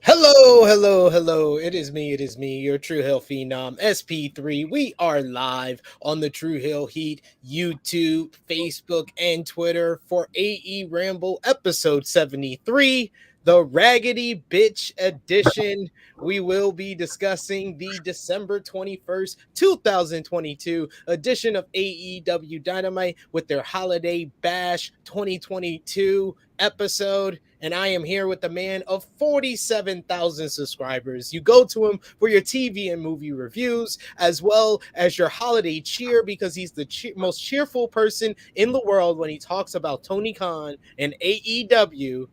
Hello. It is me, your True Hill Phenom, SP3. We are live on the True Hill Heat YouTube, Facebook, and Twitter for AEWramble episode 73, the Raggedy Bitch edition. We will be discussing the December 21st, 2022 edition of AEW Dynamite with their Holiday Bash 2022 episode, and I am here with the man of 47,000 subscribers. You go to him for your TV and movie reviews, as well as your holiday cheer, because he's the most cheerful person in the world when he talks about Tony Khan and AEW.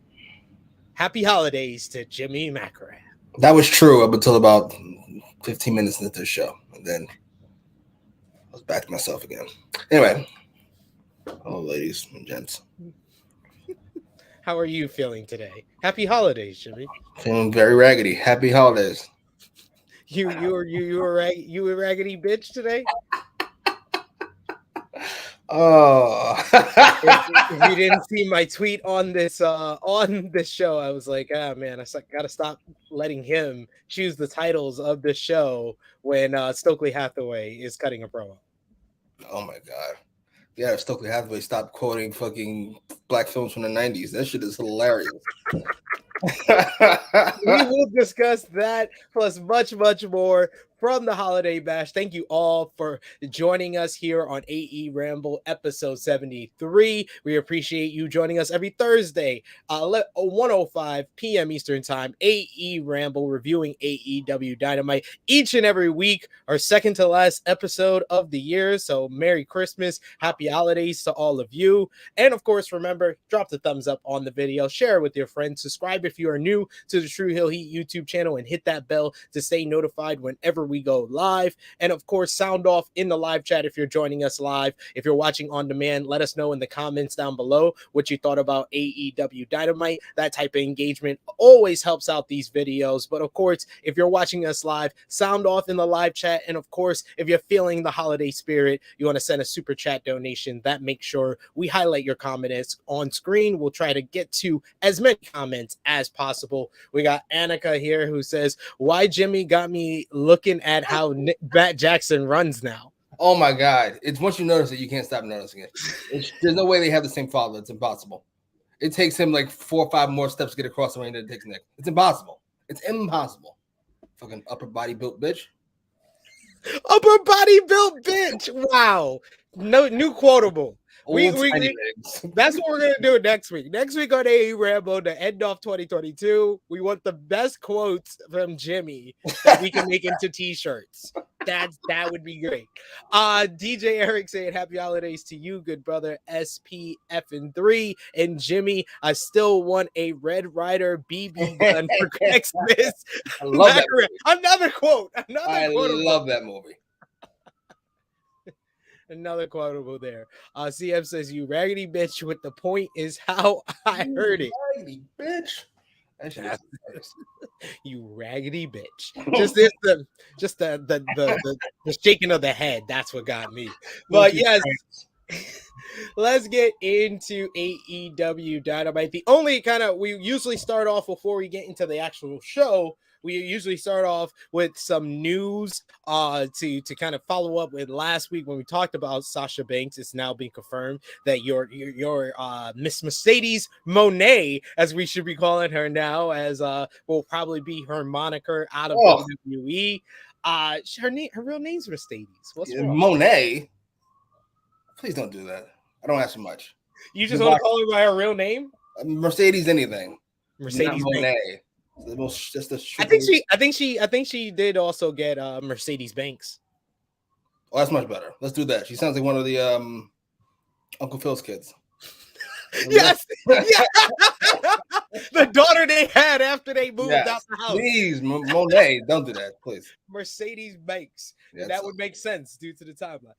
Happy holidays to Jimmy Macram. That was true up until about 15 minutes into the show, and then I was back to myself again. Anyway, hello, ladies and gents. How are you feeling today? Happy holidays, Jimmy. Feeling very raggedy. Happy holidays. You a raggedy bitch today? Oh, if you didn't see my tweet on this show, I was like, man, I gotta stop letting him choose the titles of the show when Stokely Hathaway is cutting a promo. Oh my god. Yeah, Stokely Hathaway stopped quoting fucking black films from the 90s. That shit is hilarious. We will discuss that plus much more from the Holiday Bash. Thank you all for joining us here on AEWramble episode 73. We appreciate you joining us every Thursday, 1:05 p.m. Eastern Time. AEWramble reviewing AEW Dynamite each and every week, our second to last episode of the year. So Merry Christmas, Happy Holidays to all of you. And of course, remember, drop the thumbs up on the video, share it with your friends, subscribe if you are new to the True Hill Heat YouTube channel, and hit that bell to stay notified whenever we go live. And of course, sound off in the live chat if you're joining us live. If you're watching on demand, let us know in the comments down below what you thought about AEW Dynamite. That type of engagement always helps out these videos. But of course, if you're watching us live, sound off in the live chat. And of course, if you're feeling the holiday spirit, you want to send a super chat donation, that makes sure we highlight your comments on screen. We'll try to get to as many comments as possible. We got Annika here who says, why Jimmy got me looking at how Matt Jackson runs now. Oh my god. It's once you notice it, you can't stop noticing it. There's no way they have the same father. It's impossible. It takes him like 4 or 5 more steps to get across the ring than it takes Nick. It's impossible. It's impossible. Fucking upper body built bitch. Upper body built bitch. Wow. No new quotable. That's what we're gonna do next week. Next week on AEWramble, to end off 2022, we want the best quotes from Jimmy that we can make into t-shirts. That would be great. DJ Eric saying happy holidays to you, good brother. SP3 and Jimmy, I still want a Red Rider BB gun for Christmas. I love that movie. Another quote. I love that movie. Another quotable there. CM says, you raggedy bitch with the point is how I heard it. Raggedy bitch. You raggedy bitch. Just the shaking of the head. That's what got me. But yes, let's get into AEW Dynamite. The only we usually start off before we get into the actual show. We usually start off with some news to kind of follow up with last week when we talked about Sasha Banks. It's now been confirmed that your Miss Mercedes Moné, as we should be calling her now, as will probably be her moniker out of WWE. Her real name's Mercedes. What's wrong? Moné? Please don't do that. I don't ask for much. You just want to call her by her real name? Mercedes anything. Mercedes Moné. I think she did also get Mercedes Banks. Oh, that's much better. Let's do that. She sounds like one of the Uncle Phil's kids. Yes. The daughter they had after they moved out the house. Please, Monet, don't do that, please. Mercedes Banks. Yes. That would make sense due to the timeline.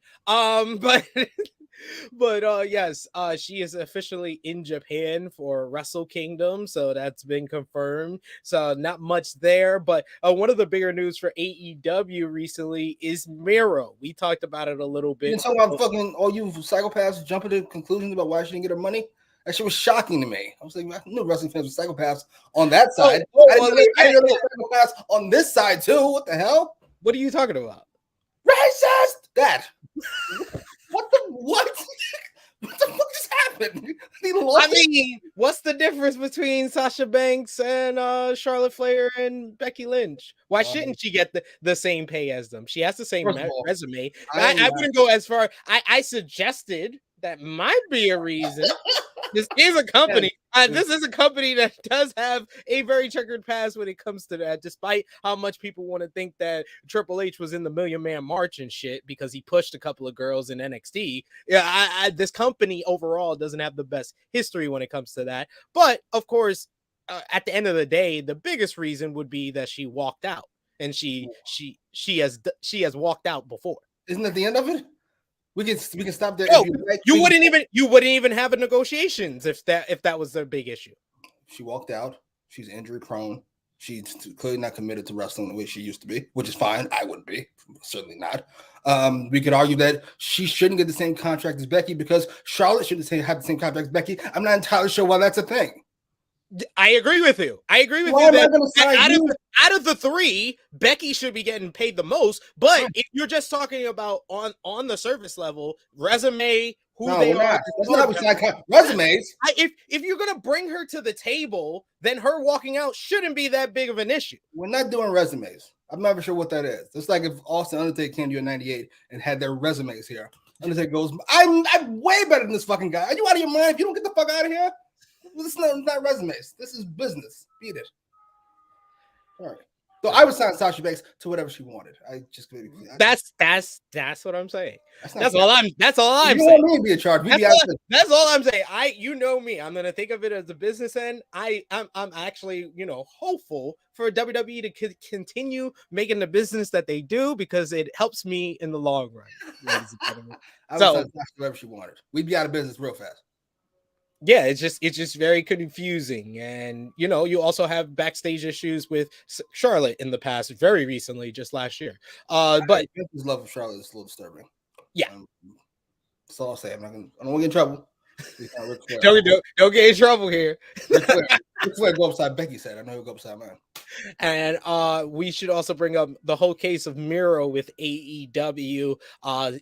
But yes, she is officially in Japan for Wrestle Kingdom, so that's been confirmed. So not much there, but one of the bigger news for AEW recently is Miro. We talked about it a little bit. You talking about fucking all you psychopaths jumping to conclusions about why she didn't get her money? That shit was shocking to me. I was like, I knew wrestling fans were psychopaths on that side. I didn't know they were psychopaths on this side too. What the hell? What are you talking about? Racist! That. What the fuck just happened? I mean, what's the difference between Sasha Banks and Charlotte Flair and Becky Lynch? Why shouldn't she get the same pay as them? She has the same resume. I wouldn't go as far. I suggested that might be a reason. This is a company. This is a company that does have a very checkered past when it comes to that, despite how much people want to think that Triple H was in the Million Man March and shit because he pushed a couple of girls in NXT. Yeah, this company overall doesn't have the best history when it comes to that. But of course, at the end of the day, the biggest reason would be that she walked out, and she has walked out before. Isn't that the end of it? We can stop there. No, you wouldn't even have a negotiations if that was the big issue. She walked out. She's injury prone. She's clearly not committed to wrestling the way she used to be, which is fine. I wouldn't be, certainly not. We could argue that she shouldn't get the same contract as Becky because Charlotte shouldn't have the same contract as Becky. I'm not entirely sure why that's a thing. I agree with you. Out of the three, Becky should be getting paid the most. But if you're just talking about on the surface level, resume, they are, resumes. If you're gonna bring her to the table, then her walking out shouldn't be that big of an issue. We're not doing resumes. I'm not sure what that is. It's like if Austin Undertaker came to you in '98 and had their resumes here. Undertaker goes, I'm way better than this fucking guy. Are you out of your mind? If you don't get the fuck out of here. This is not resumes. This is business. Beat it. All right. So I would sign Sasha Banks to whatever she wanted. That's what I'm saying. That's all I'm saying. Me be a charge. That's all I'm saying. You know me. I'm gonna think of it as a business end. I'm actually hopeful for WWE to continue making the business that they do because it helps me in the long run. Ladies and gentlemen. I would sign Sasha whatever she wanted. We'd be out of business real fast. Yeah, it's just very confusing, and you also have backstage issues with Charlotte in the past, very recently, just last year. But his love of Charlotte is a little disturbing. Yeah, that's all I'll say. I don't want to get in trouble. Don't get in trouble here. Ric Flair go upside Becky's head. I know he'll go upside mine. And we should also bring up the whole case of Miro with AEW.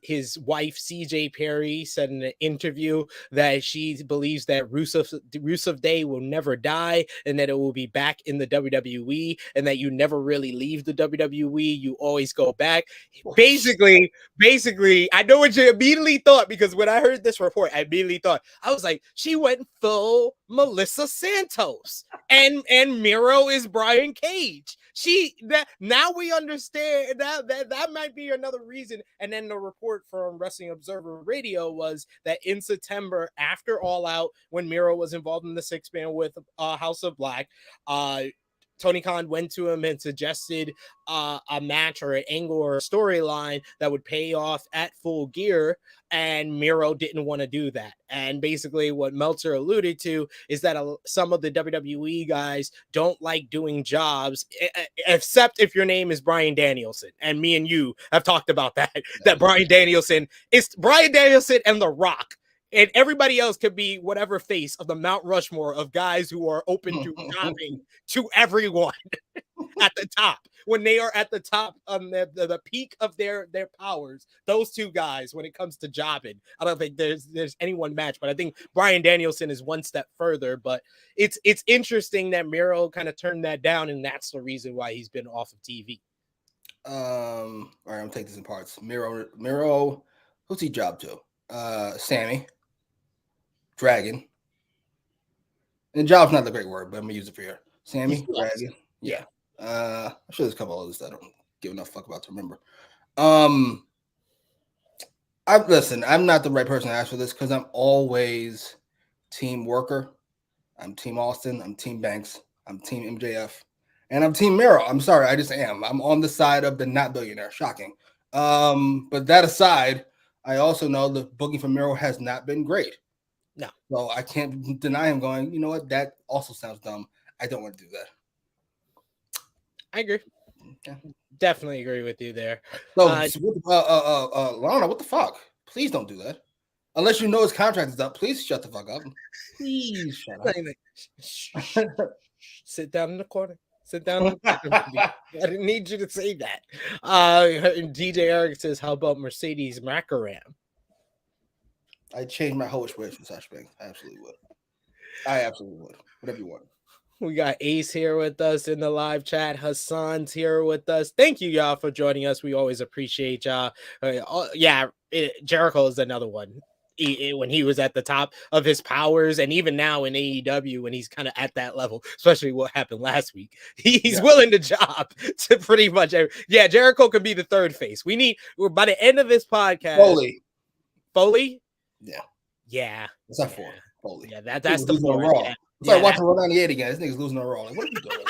His wife, CJ Perry, said in an interview that she believes that Rusev Day will never die and that it will be back in the WWE and that you never really leave the WWE. You always go back. Basically, I know what you immediately thought because when I heard this report, I was like, she went full Melissa Santos and Miro is Brian Cage. Now we understand that might be another reason. And then the report from Wrestling Observer Radio was that in September, after All Out, when Miro was involved in the 6-man with House of Black, Tony Khan went to him and suggested a match or an angle or a storyline that would pay off at Full Gear, and Miro didn't want to do that. And basically what Meltzer alluded to is that some of the WWE guys don't like doing jobs, except if your name is Bryan Danielson. And me and you have talked about that Bryan Danielson is Bryan Danielson and The Rock. And everybody else could be whatever face of the Mount Rushmore of guys who are open to jobbing to everyone at the top. When they are at the top on the peak of their powers, those two guys, when it comes to jobbing, I don't think there's any one match. But I think Bryan Danielson is one step further. But it's interesting that Miro kind of turned that down, and that's the reason why he's been off of TV. All right, I'm gonna take this in parts. Miro, who's he job to? Sammy. Dragon. And job's not the great word, but I'm gonna use it for here. Sammy, Dragon. Yeah. I'm sure there's a couple others that I don't give enough fuck about to remember. I'm not the right person to ask for this because I'm always team worker. I'm team Austin. I'm team Banks. I'm team MJF. And I'm team Miro. I'm sorry, I just am. I'm on the side of the not billionaire. Shocking. But that aside, I also know the booking for Miro has not been great. No. So I can't deny him going, you know what? That also sounds dumb. I don't want to do that. I agree. Okay. Definitely agree with you there. So, Lana, what the fuck? Please don't do that. Unless you know his contract is up, please shut the fuck up. Please shut up. Sit down in the corner. Sit down in the corner. I didn't need you to say that. DJ Eric says, how about Mercedes Macram? I'd change my whole wish for Sasha Banks. I absolutely would. I absolutely would. Whatever you want. We got Ace here with us in the live chat. Hassan's here with us. Thank you, y'all, for joining us. We always appreciate y'all. Jericho is another one. When he was at the top of his powers, and even now in AEW, when he's kind of at that level, especially what happened last week, he's willing to job to pretty much Jericho could be the third face. We're by the end of this podcast. Foley? Yeah. What's that for? Foley. Yeah, that's the floor. Yeah. It's like watching Raw 98 again. This nigga's losing on Raw. Like, what are you doing?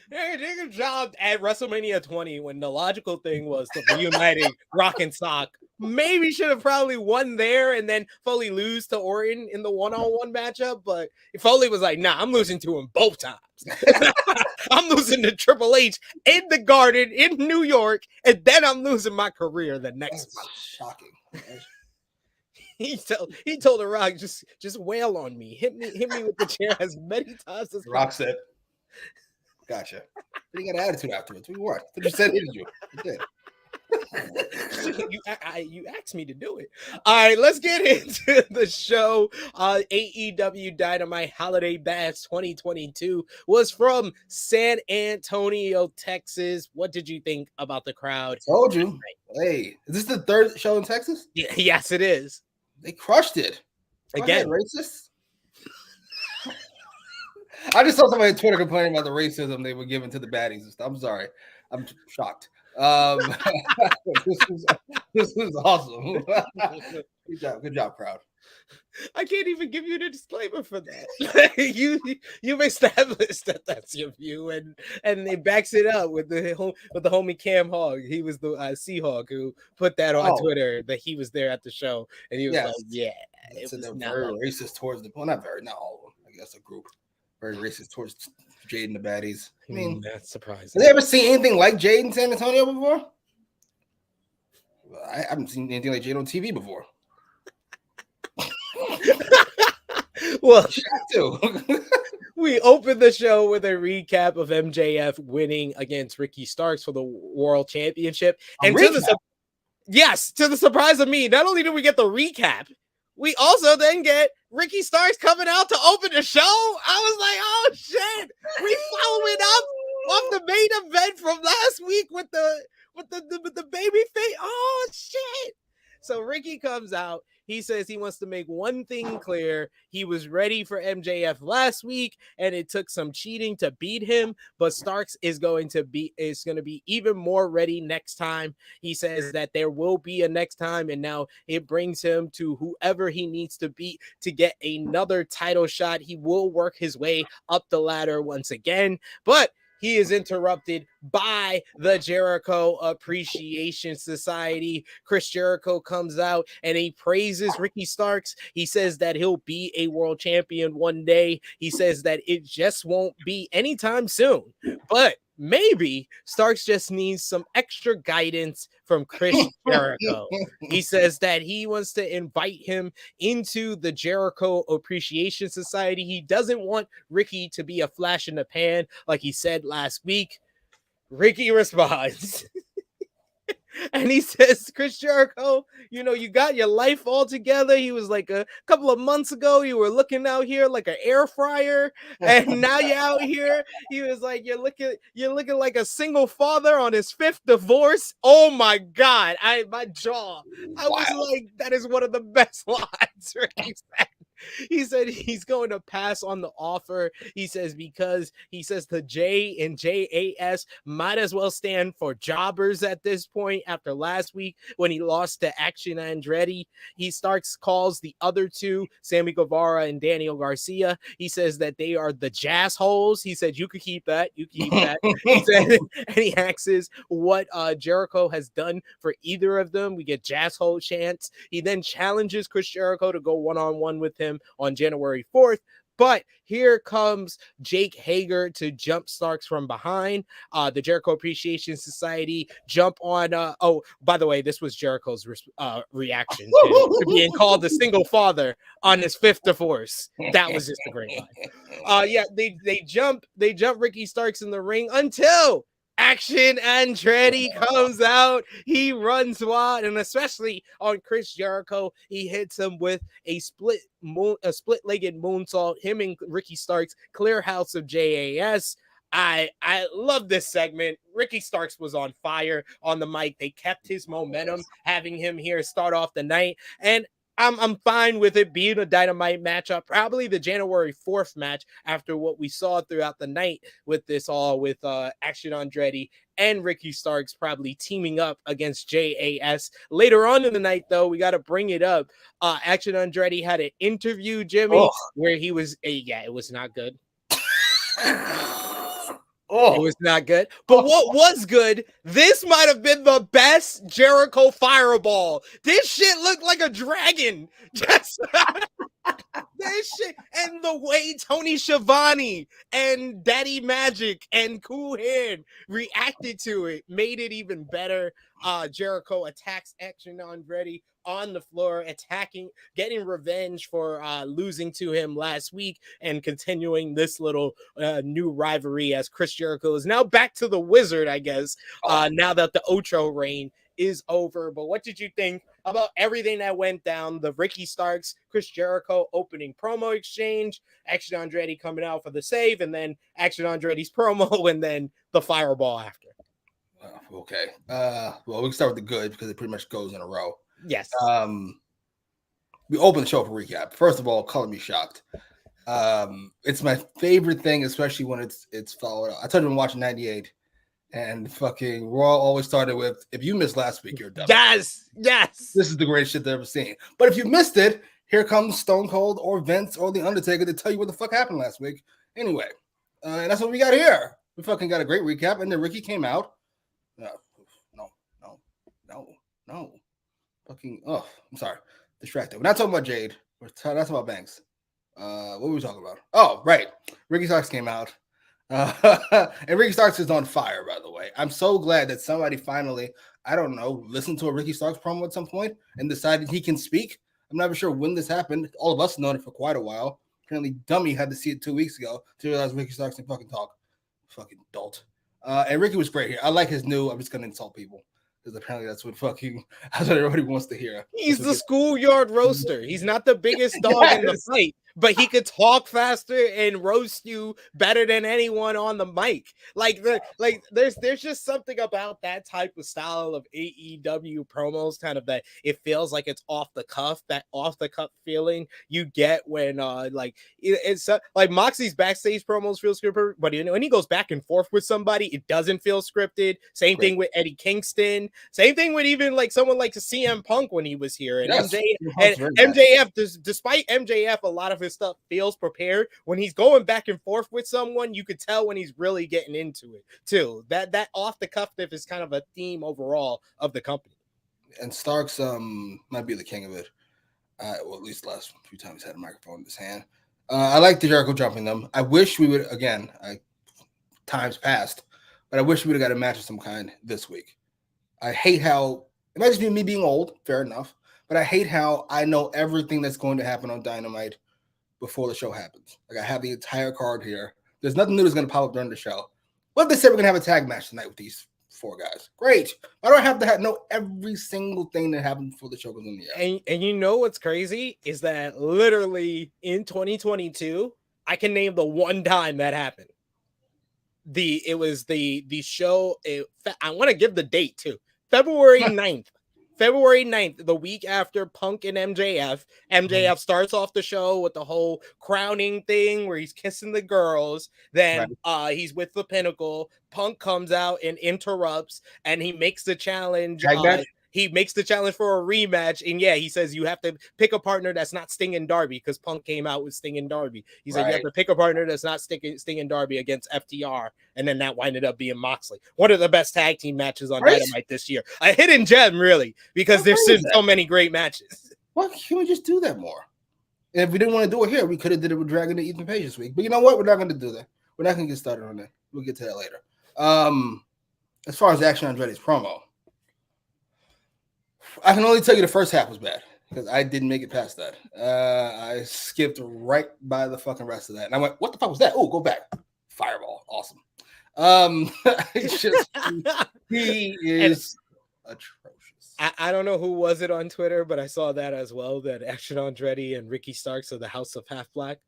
They got jobbed at WrestleMania 20 when the logical thing was the reuniting Rock and Sock. Maybe should have probably won there and then Foley lose to Orton in the one-on-one matchup. But Foley was like, nah, I'm losing to him both times. I'm losing to Triple H in the Garden in New York, and then I'm losing my career the next month. Shocking. He told The Rock, just wail on me. Hit me with the chair as many times as Rock said, gotcha. But he got an attitude afterwards. We worked. But you said it, you did. You asked me to do it. All right, let's get into the show. AEW Dynamite Holiday Bash 2022 was from San Antonio, Texas. What did you think about the crowd? I told you. Hey, is this the third show in Texas? Yes, it is. They crushed it. Again, racist. I just saw somebody on Twitter complaining about the racism they were giving to the baddies and stuff. I'm sorry. I'm shocked. This was awesome. Good job, crowd. I can't even give you the disclaimer for that. You've established that that's your view, and it backs it up with the homie Cam Hogg. He was the Seahawk who put that on Twitter that he was there at the show, and he was like, "Yeah, it was very racist towards the not all of them. I guess a group very racist towards Jade and the baddies. I mean, that's surprising. Have they ever seen anything like Jade in San Antonio before? I haven't seen anything like Jade on TV before. Well, we opened the show with a recap of MJF winning against Ricky Starks for the World Championship. And to the surprise of me, not only did we get the recap, we also then get Ricky Starks coming out to open the show. I was like, oh shit, we following up off the main event from last week with the baby face. Oh shit. So Ricky comes out. He says he wants to make one thing clear. He was ready for MJF last week, and it took some cheating to beat him. But Starks is going to be even more ready next time. He says that there will be a next time, and now it brings him to whoever he needs to beat to get another title shot. He will work his way up the ladder once again, but he is interrupted by the Jericho Appreciation Society. Chris Jericho comes out and he praises Ricky Starks. He says that he'll be a world champion one day. He says that it just won't be anytime soon. But maybe Starks just needs some extra guidance from Chris Jericho. He says that he wants to invite him into the Jericho Appreciation Society. He doesn't want Ricky to be a flash in the pan like he said last week. Ricky responds. And he says, Chris Jericho, you got your life all together. He was like a couple of months ago, you were looking out here like an air fryer. And now you're out here. He was like, you're looking like a single father on his 5th divorce. Oh my God. My jaw. I was like, that is one of the best lines Ricky said. He said he's going to pass on the offer. He says because he says the J and JAS might as well stand for jobbers at this point after last week when he lost to Action Andretti. He calls the other two, Sammy Guevara and Daniel Garcia. He says that they are the jazz holes. He said you could keep that. You keep that. He said, and he asks what Jericho has done for either of them. We get jazz hole chants. He then challenges Chris Jericho to go one-on-one with him on January 4th, But here comes Jake Hager to jump Starks from behind. The Jericho Appreciation Society jump on. Oh, by the way, this was Jericho's reaction to being called the single father on his fifth divorce. That was just a great line. Yeah, they jump Ricky Starks in the ring until Action Andretti comes out. He runs wild, and especially on Chris Jericho, he hits him with a split-legged moonsault. Him and Ricky Starks clear house of JAS. I love this segment. Ricky Starks was on fire on the mic. They kept his momentum, having him here start off the night, and I'm fine with it being a Dynamite matchup, probably the January 4th match after what we saw throughout the night with this all with Action Andretti and Ricky Starks probably teaming up against JAS. Later on in the night, though, we got to bring it up. Action Andretti had an interview, Jimmy, where he was, it was not good. It was not good. But what was good, this might have been the best Jericho fireball. This shit looked like a dragon. Just this shit. And the way Tony Schiavone and Daddy Magic and Cool Hand reacted to it made it even better. Jericho attacks Action Andretti on the floor, attacking, getting revenge for losing to him last week and continuing this little new rivalry as Chris Jericho is now back to the Wizard, I guess, now that the Ocho reign is over. But what did you think about everything that went down? The Ricky Starks, Chris Jericho opening promo exchange, Action Andretti coming out for the save, and then Action Andretti's promo, and then the fireball after. Okay. Well, we can start with the good because it pretty much goes in a row. Yes. We open the show for recap. First of all, color me shocked. It's my favorite thing, especially when it's followed up. I told you I'm watching 98, and fucking Raw always started with, if you missed last week, you're dumb. Yes. This is the greatest shit they've ever seen. But if you missed it, here comes Stone Cold or Vince or The Undertaker to tell you what the fuck happened last week. Anyway, and that's what we got here. We fucking got a great recap, and then Ricky came out. No. Fucking, I'm sorry. Distracted. We're not talking about Jade. We're talking about Banks. What were we talking about? Oh, right. Ricky Starks came out. And Ricky Starks is on fire, by the way. I'm so glad that somebody finally, I don't know, listened to a Ricky Starks promo at some point and decided he can speak. I'm not sure when this happened. All of us have known it for quite a while. Apparently, Dummy had to see it 2 weeks ago to realize Ricky Starks can fucking talk. Fucking dolt. And Ricky was great here. I like his new, I'm just going to insult people. Because apparently that's what everybody wants to hear. He's the schoolyard roaster. He's not the biggest dog in the fight, but he could talk faster and roast you better than anyone on the mic. There's just something about that type of style of AEW promos, kind of that it feels like it's off the cuff, that off the cuff feeling you get when it's like Moxie's backstage promos feel scripted, but when he goes back and forth with somebody, it doesn't feel scripted. Same thing with Eddie Kingston. Same thing with even like someone like CM Punk when he was here, and MJF. Despite MJF, a lot of his stuff feels prepared. When he's going back and forth with someone, you could tell when he's really getting into it too. That off the cuff stuff is kind of a theme overall of the company. And Starks might be the king of it. Well, at least the last few times he's had a microphone in his hand. I like the Jericho jumping them. I wish we would times passed, but I wish we would have got a match of some kind this week. I hate how, it might just be me being old, fair enough, but I hate how I know everything that's going to happen on Dynamite before the show happens. Like, I have the entire card here. There's nothing new that's going to pop up during the show. What if they said we're going to have a tag match tonight with these four guys? Great. I don't have to know every single thing that happened before the show goes in the air. And you know what's crazy is that literally in 2022, I can name the one time that happened. It was the show. I want to give the date too. February 9th, the week after Punk and MJF. MJF starts off the show with the whole crowning thing where he's kissing the girls. Then he's with the Pinnacle. Punk comes out and interrupts, and he makes the challenge. He makes the challenge for a rematch, and he says you have to pick a partner that's not Sting and Darby, because Punk came out with Sting and Darby. He said you have to pick a partner that's not Sting and Darby against FTR, and then that winded up being Moxley. One of the best tag team matches on Dynamite this year. A hidden gem, really, because there's so many great matches. Why can't we just do that more? And if we didn't want to do it here, we could have did it with Dragon and Ethan Page this week. But you know what? We're not going to do that. We're not going to get started on that. We'll get to that later. As far as Action Andretti's promo, I can only tell you the first half was bad because I didn't make it past that. I skipped right by the fucking rest of that. And I went, what the fuck was that? Oh, go back. Fireball. Awesome. It's just, he is atrocious. I don't know who was it on Twitter, but I saw that as well, that Action Andretti and Ricky Starks of the House of Half Black.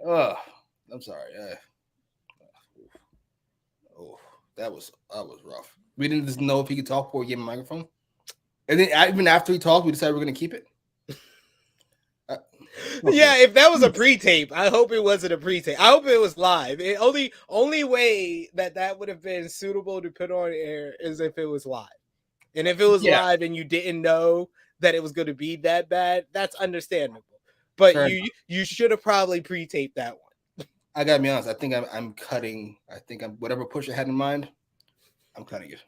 Oh, I'm sorry. That was rough. We didn't just know if he could talk before we gave him a microphone. And then even after he talked, we decided we're going to keep it. Yeah, if that was a pre-tape, I hope it wasn't a pre-tape. I hope it was live. It only way that would have been suitable to put on air is if it was live. And if it was live and you didn't know that it was going to be that bad, that's understandable. But sure, you should have probably pre-taped that one. I gotta be honest. I think I'm cutting. I think whatever Pusha had in mind, I'm cutting it.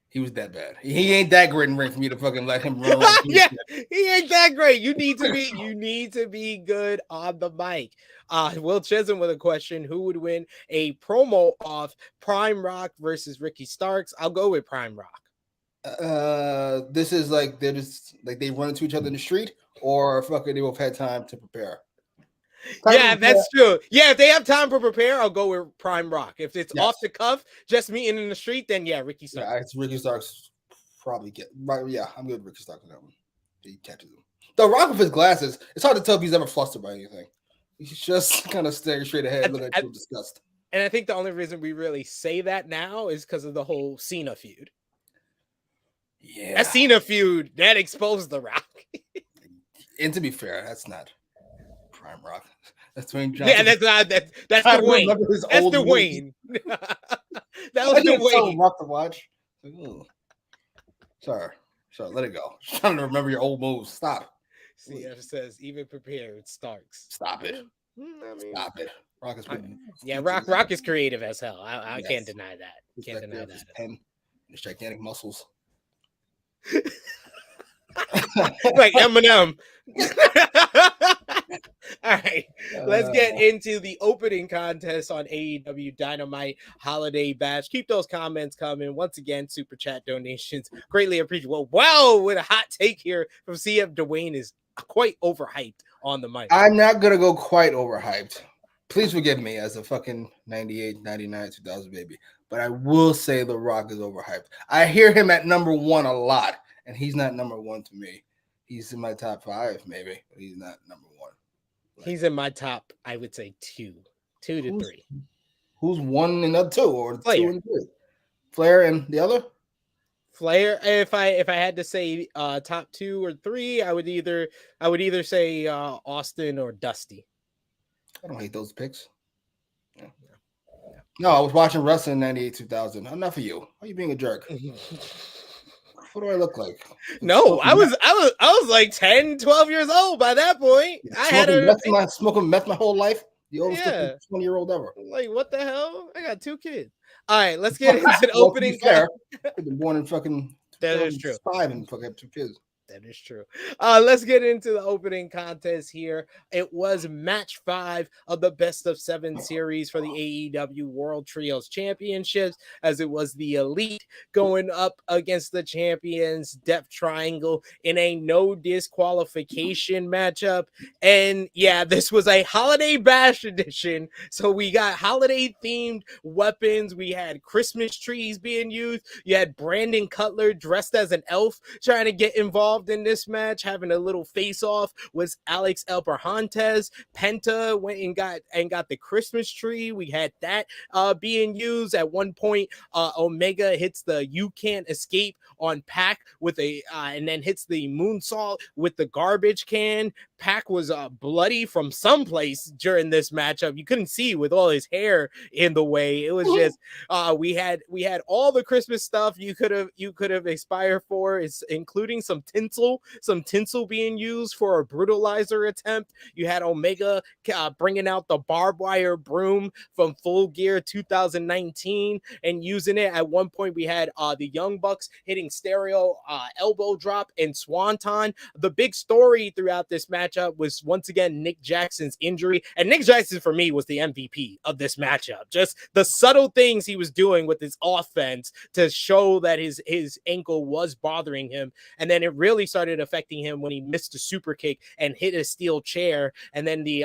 He was that bad. He ain't that great in ring for me to fucking let him run. Yeah, he ain't that great. You need to be good on the mic. Will Chisholm with a question: who would win a promo off Prime Rock versus Ricky Starks? I'll go with Prime Rock. This is like they're just like they run into each other in the street, or fucking they both had time to prepare. That's true. Yeah, if they have time to prepare, I'll go with Prime Rock. If it's off the cuff, just meeting in the street, then Ricky Starks. Yeah, it's Ricky Starks probably get right. Yeah, I'm good with Ricky Starks on that one. He catches him. The Rock with his glasses, it's hard to tell if he's ever flustered by anything. He's just kind of staring straight ahead, looking at you with disgust. And I think the only reason we really say that now is because of the whole Cena feud. Yeah, that Cena feud that exposed The Rock. And to be fair, that's not Prime Rock. That's Dwayne Johnson. Yeah, that's not that's Dwayne. That's Dwayne. That was Dwayne. Rock to watch. Sorry, let it go. I'm trying to remember your old moves. Stop. CF says even prepared Starks. Stop it. Stop it. Rock is Rock is creative as hell. I can't deny that. Can't deny that. His pen, his gigantic muscles. Like Eminem. All right, let's get into the opening contest on AEW Dynamite Holiday Bash. Keep those comments coming. Once again, super chat donations greatly appreciated. Well, wow, with a hot take here from CF, Dwayne is quite overhyped on the mic. I'm not gonna go quite overhyped. Please forgive me as a fucking 98, 99, 2000 baby, but I will say The Rock is overhyped. I hear him at number one a lot, and he's not number one to me. He's in my top 5, maybe, but he's not number one. He's in my top, I would say 2 to 3. Who's 1 and the 2, or Flair. 2 and 3? Flair and the other? Flair. If I had to say top 2 or 3, I would either say Austin or Dusty. I don't hate those picks. Yeah. No, I was watching wrestling in 98, 2000. Enough of you. Why are you being a jerk? What do I look like? No, I was like 10, 12 years old by that point. I smoking meth my whole life. The oldest 20-year-old ever. Like, what the hell? I got 2 kids. All right, let's get into the opening. Fair, I've been born in fucking that is true. 5 and fucking have 2 kids. That is true. Let's get into the opening contest here. It was match 5 of the best of 7 series for the AEW World Trios Championships, as it was the Elite going up against the champions Death Triangle in a no disqualification matchup. And yeah, this was a Holiday Bash edition, so we got holiday themed weapons. We had Christmas trees being used. You had Brandon Cutler dressed as an elf trying to get involved in this match, having a little face-off with Alex Elperhantes. Penta went and got the Christmas tree. We had that being used. At one point, Omega hits the "You Can't Escape" on Pac with and then hits the moonsault with the garbage can. Pac was bloody from someplace during this matchup. You couldn't see with all his hair in the way. It was just we had all the Christmas stuff you could have aspired for, including some tin tinsel being used for a brutalizer attempt. You had Omega bringing out the barbed wire broom from Full Gear 2019 and using it. At one point, we had the Young Bucks hitting stereo elbow drop and swanton. The big story throughout this matchup was once again Nick Jackson's injury, and Nick Jackson for me was the MVP of this matchup. Just the subtle things he was doing with his offense to show that his ankle was bothering him, and then it really started affecting him when he missed a super kick and hit a steel chair, and then the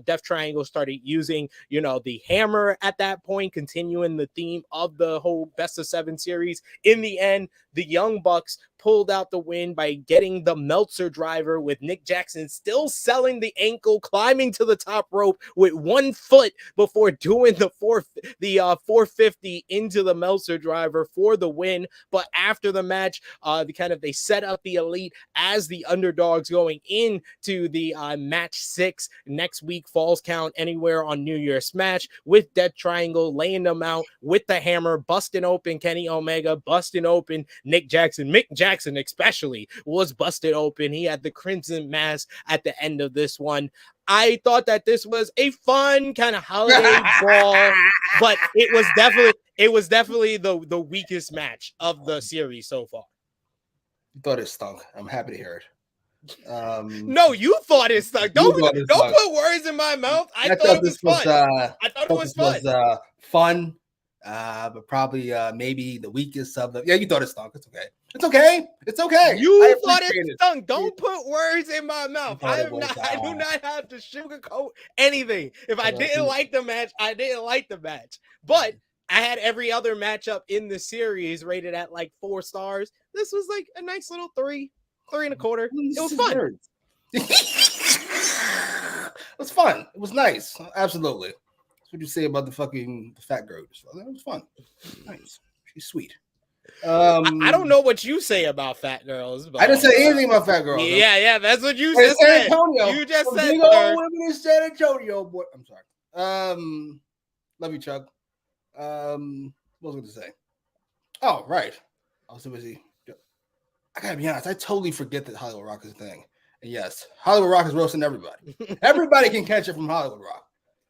Death Triangle started using the hammer at that point, continuing the theme of the whole best of 7 series. In the end, the Young Bucks pulled out the win by getting the Meltzer driver, with Nick Jackson still selling the ankle, climbing to the top rope with 1 foot before doing the 450 into the Meltzer driver for the win. But after the match, they set up the Elite as the underdogs going into the match 6 next week, Falls Count Anywhere on New Year's match, with Death Triangle laying them out with the hammer, busting open Kenny Omega, busting open Nick Jackson. Mick Jackson especially was busted open. He had the Crimson Mask at the end of this one. I thought that this was a fun kind of holiday brawl, but it was definitely the weakest match of the series so far. You thought it stunk. I'm happy to hear it. No, you thought it stunk. Don't put words in my mouth. I thought it was fun. I thought it was fun. Fun. But probably maybe the weakest of the. Yeah, you thought it stunk. It's okay. It's okay. It's okay. You thought it stunk. Don't put words in my mouth. I do not have to sugarcoat anything. If I didn't like the match, I didn't like the match. But I had every other matchup in the series rated at like 4 stars. This was like a nice little 3 and a quarter. It was fun. It was fun. It was nice. Absolutely. That's what you say about the fat girl. That was fun. Nice. She's sweet. I don't know what you say about fat girls. But I didn't say anything about fat girls. Yeah, that's what you just said. Antonio. You just said big old women in San Antonio, boy. I'm sorry. Love you, Chuck. What was I going to say? Oh, right. I was so busy. I gotta be honest. I totally forget that Hollywood Rock is a thing. And yes, Hollywood Rock is roasting everybody. Everybody can catch it from Hollywood Rock.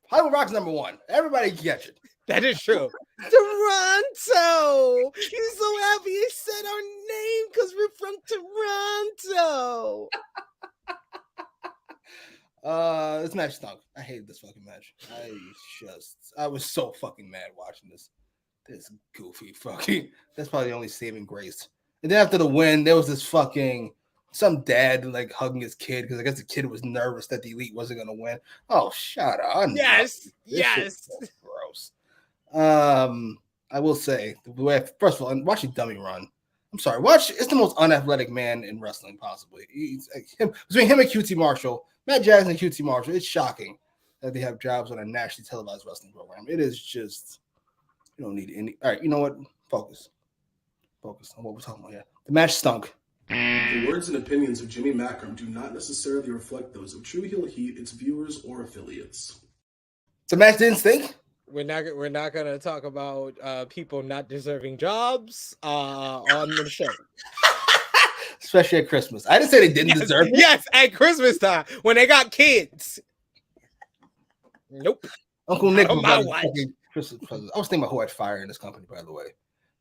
Hollywood Rock's number 1. Everybody can catch it. That is true. Toronto. He's so happy he said our name because we're from Toronto. This match stunk. I hated this fucking match. I was so fucking mad watching this. This goofy fucking. That's probably the only saving grace. And then after the win, there was this fucking some dad like hugging his kid because I guess the kid was nervous that the Elite wasn't gonna win. Oh, shut up! Yes. So gross. I will say the way first of all, watching Dummy run. I'm sorry, it's the most unathletic man in wrestling possibly. He's between him and QT Marshall, Matt Jackson and QT Marshall. It's shocking that they have jobs on a nationally televised wrestling program. It is just you don't need any. All right, you know what? Focus on what we're talking about here. The match stunk. The words and opinions of Jimmy Macram do not necessarily reflect those of True Heel Heat, its viewers, or affiliates. The match didn't stink. We're not gonna talk about people not deserving jobs on the show. Especially at Christmas. I didn't say they didn't deserve it. Yes, at Christmas time when they got kids. Nope. Uncle Nick was my watch. Christmas present. I was thinking about who I'd fire in this company, by the way,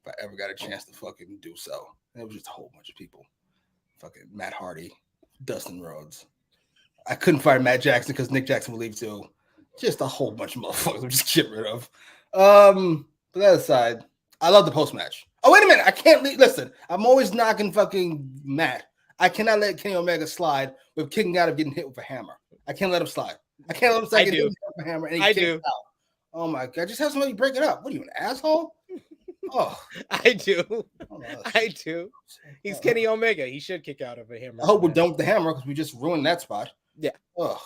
if I ever got a chance to fucking do so. And it was just a whole bunch of people. Fucking Matt Hardy, Dustin Rhodes. I couldn't fire Matt Jackson because Nick Jackson would leave too. Just a whole bunch of motherfuckers I'm just get rid of. But that aside, I love the post match. Oh, wait a minute. I can't listen. I'm always knocking fucking Matt. I cannot let Kenny Omega slide with kicking out of getting hit with a hammer. I can't let him slide. I can't let him slide getting hit with a hammer and he kicks out. Oh my God. Just have somebody break it up. What are you, an asshole? Oh, I do. I do. He's Kenny Omega. He should kick out of a hammer. I hope we're done with the hammer because we just ruined that spot. Yeah. Oh,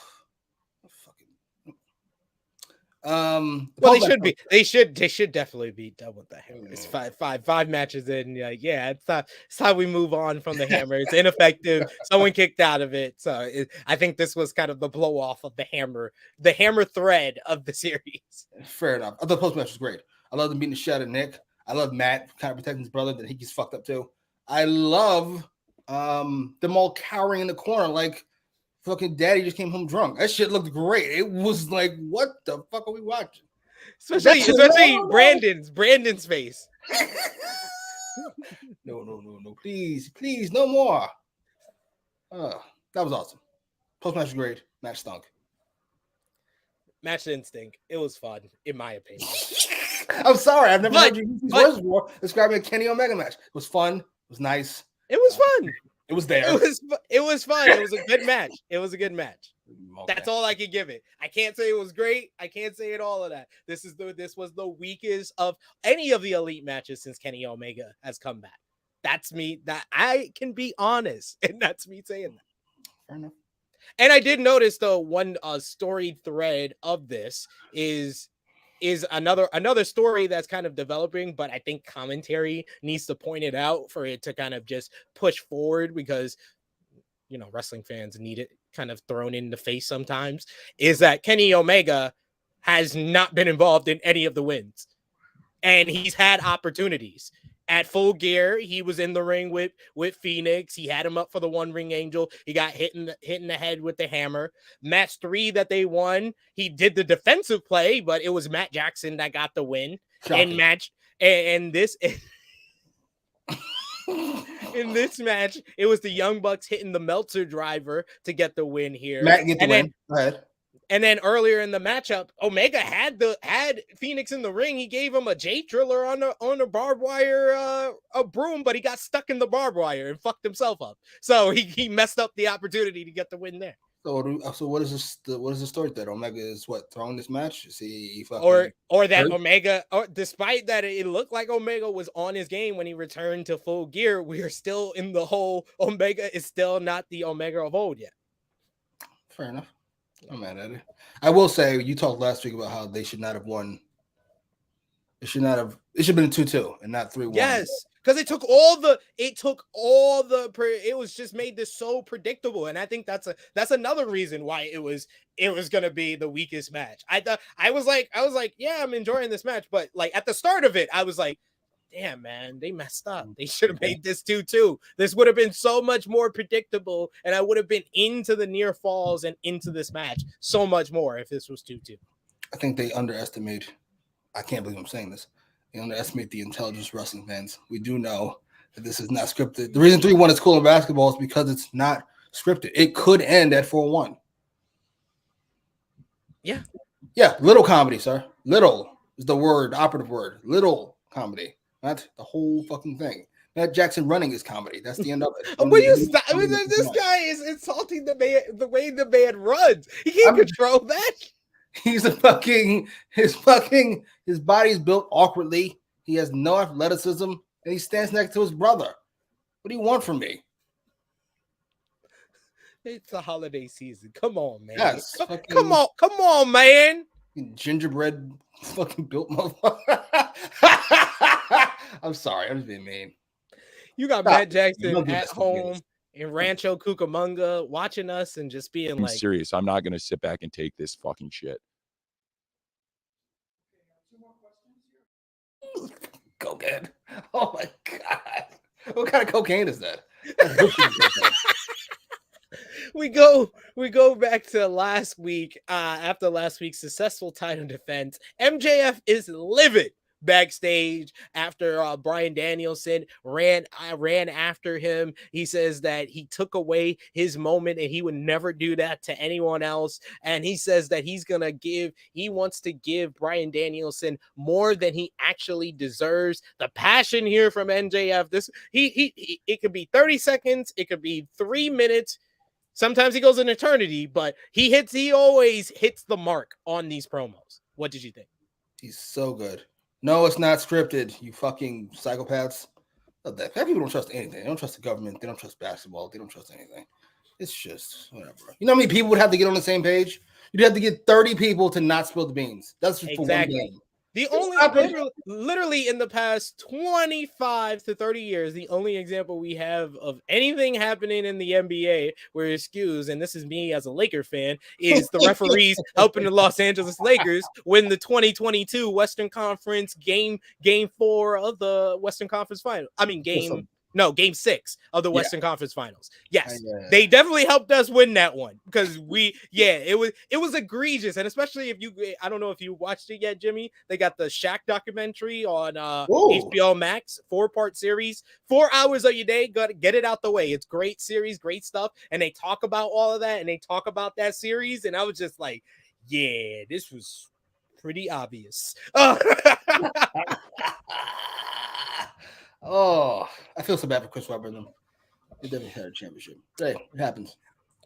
well, they should be. They should definitely be done with the hammer. It's five matches in. Yeah, it's how we move on from the hammer. It's ineffective. Someone kicked out of it. So I think this was kind of the blow off of the hammer thread of the series. Fair enough. I thought the post match was great. I love them beating the shit out of Nick. I love Matt kind of protecting his brother that he gets fucked up too. I love Them all cowering in the corner like fucking daddy just came home drunk. That shit looked great. It was like, what the fuck are we watching? Especially Brandon's face. No. Please, no more. That was awesome. Post-match was great. Match stunk. Match didn't stink. It was fun, in my opinion. I'm sorry. I've never heard you use these words before describing a Kenny Omega match. It was fun. It was nice. It was fun. It was there. It was fun. It was a good match. It was a good match. Okay. That's all I can give it. I can't say it was great. I can't say it all of that. This was the weakest of any of the elite matches since Kenny Omega has come back. That's me. That I can be honest, and that's me saying that. Fair enough. And I did notice though one storied thread of this is another story that's kind of developing, but I think commentary needs to point it out for it to kind of just push forward because, you know, wrestling fans need it kind of thrown in the face sometimes, is that Kenny Omega has not been involved in any of the wins. And he's had opportunities. At Full Gear, he was in the ring with Phoenix. He had him up for the One Ring Angel. He got hit in the head with the hammer. Match 3 that they won, he did the defensive play, but it was Matt Jackson that got the win. In this match, it was the Young Bucks hitting the Meltzer driver to get the win here. Matt get the win. Go ahead. And then earlier in the matchup, Omega had Phoenix in the ring. He gave him a J driller on a barbed wire a broom, but he got stuck in the barbed wire and fucked himself up. So he messed up the opportunity to get the win there. So what is this? What is the story that Omega is throwing this match? Is he fucking or that hurt? Omega, or despite that it looked like Omega was on his game when he returned to Full Gear, we are still in the whole Omega is still not the Omega of old yet. Fair enough. I'm mad at it. I will say you talked last week about how they should not have won. It should have been a 2-2 and not 3-1. Yes, because it was just made this so predictable, and I think that's another reason why it was gonna be the weakest match. I was like, yeah, I'm enjoying this match, but like at the start of it, I was like, damn, man, they messed up. They should have made this 2-2. This would have been so much more predictable, and I would have been into the near falls and into this match so much more if this was 2-2. I think they underestimate. I can't believe I'm saying this. They underestimate the intelligence of wrestling fans. We do know that this is not scripted. The reason 3-1 is cool in basketball is because it's not scripted. It could end at 4-1. Yeah. Yeah, little comedy, sir. Little is the word, operative word. Little comedy. Not the whole fucking thing. Matt Jackson running is comedy. That's the end of it. Will you stop? I mean, this guy is insulting the way the man runs. He can't control that. He's his body's built awkwardly. He has no athleticism, and he stands next to his brother. What do you want from me? It's the holiday season. Come on, man. Yes, come on, man. Gingerbread fucking built motherfucker. I'm sorry, I'm just being mean. You got Matt Jackson at home in Rancho Cucamonga watching us and just being I'm serious. I'm not going to sit back and take this fucking shit. Cocaine. Oh my God. What kind of cocaine is that? We go back to last week. After last week's successful title defense, MJF is livid backstage after Bryan Danielson ran after him. He says that he took away his moment and he would never do that to anyone else. And he says that he wants to give Bryan Danielson more than he actually deserves. The passion here from MJF, it could be 30 seconds, it could be 3 minutes. Sometimes he goes an eternity, but he always hits the mark on these promos. What did you think? He's so good. No, it's not scripted, you fucking psychopaths. That people don't trust anything. They don't trust the government. They don't trust basketball. They don't trust anything. It's just whatever. You know how many people would have to get on the same page? You'd have to get 30 people to not spill the beans. That's just exactly. For one game. The only literally in the past 25 to 30 years, the only example we have of anything happening in the NBA where excuse, and this is me as a Laker fan, is the referees helping the Los Angeles Lakers win the 2022 Western Conference game 4 of the Western Conference final. I mean game No, game 6 of the Western Conference Finals. Yes, They definitely helped us win that one because it was egregious. And especially I don't know if you watched it yet, Jimmy. They got the Shaq documentary on HBO Max, 4-part series, 4 hours of your day. Get it out the way. It's great series, great stuff. And they talk about all of that and they talk about that series. And I was just like, yeah, this was pretty obvious. Oh, I feel so bad for Chris Webber. He definitely had a championship. Hey, it happens.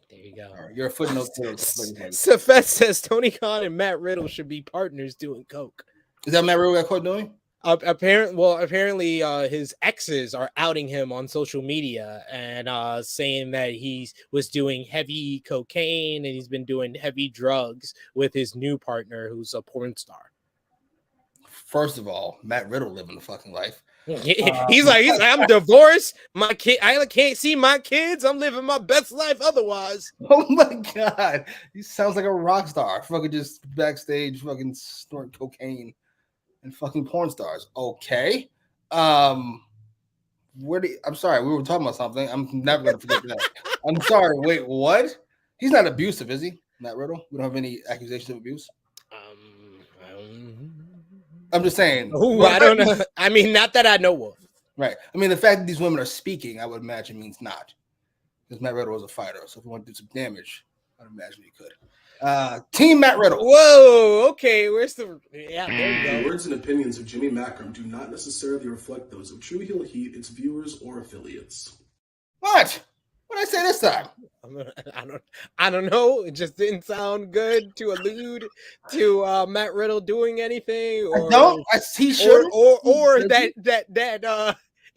There you go. Right, you're a footnote. Safet says Tony Khan and Matt Riddle should be partners doing coke. Is that Matt Riddle got caught doing? Apparently, his exes are outing him on social media and saying that he was doing heavy cocaine and he's been doing heavy drugs with his new partner, who's a porn star. First of all, Matt Riddle living the fucking life. He's like, I'm divorced. My kid, I can't see my kids. I'm living my best life otherwise. Oh my god, he sounds like a rock star. Fucking just backstage, fucking snorting cocaine and fucking porn stars. Okay, I'm sorry, we were talking about something. I'm never gonna forget that. I'm sorry. Wait, what? He's not abusive, is he, Matt Riddle? We don't have any accusations of abuse. I'm just saying. Oh, I don't know. I mean, not that I know of. Right. I mean, the fact that these women are speaking, I would imagine means not. Because Matt Riddle was a fighter. So if you want to do some damage, I'd imagine he could. Team Matt Riddle. Whoa. Okay. Where's the... Yeah, there you go. The words and opinions of Jimmy Macram do not necessarily reflect those of True Heel Heat, its viewers, or affiliates. What? What did I say this time? I don't know. It just didn't sound good to allude to Matt Riddle doing anything. Or, I don't. He should. Or that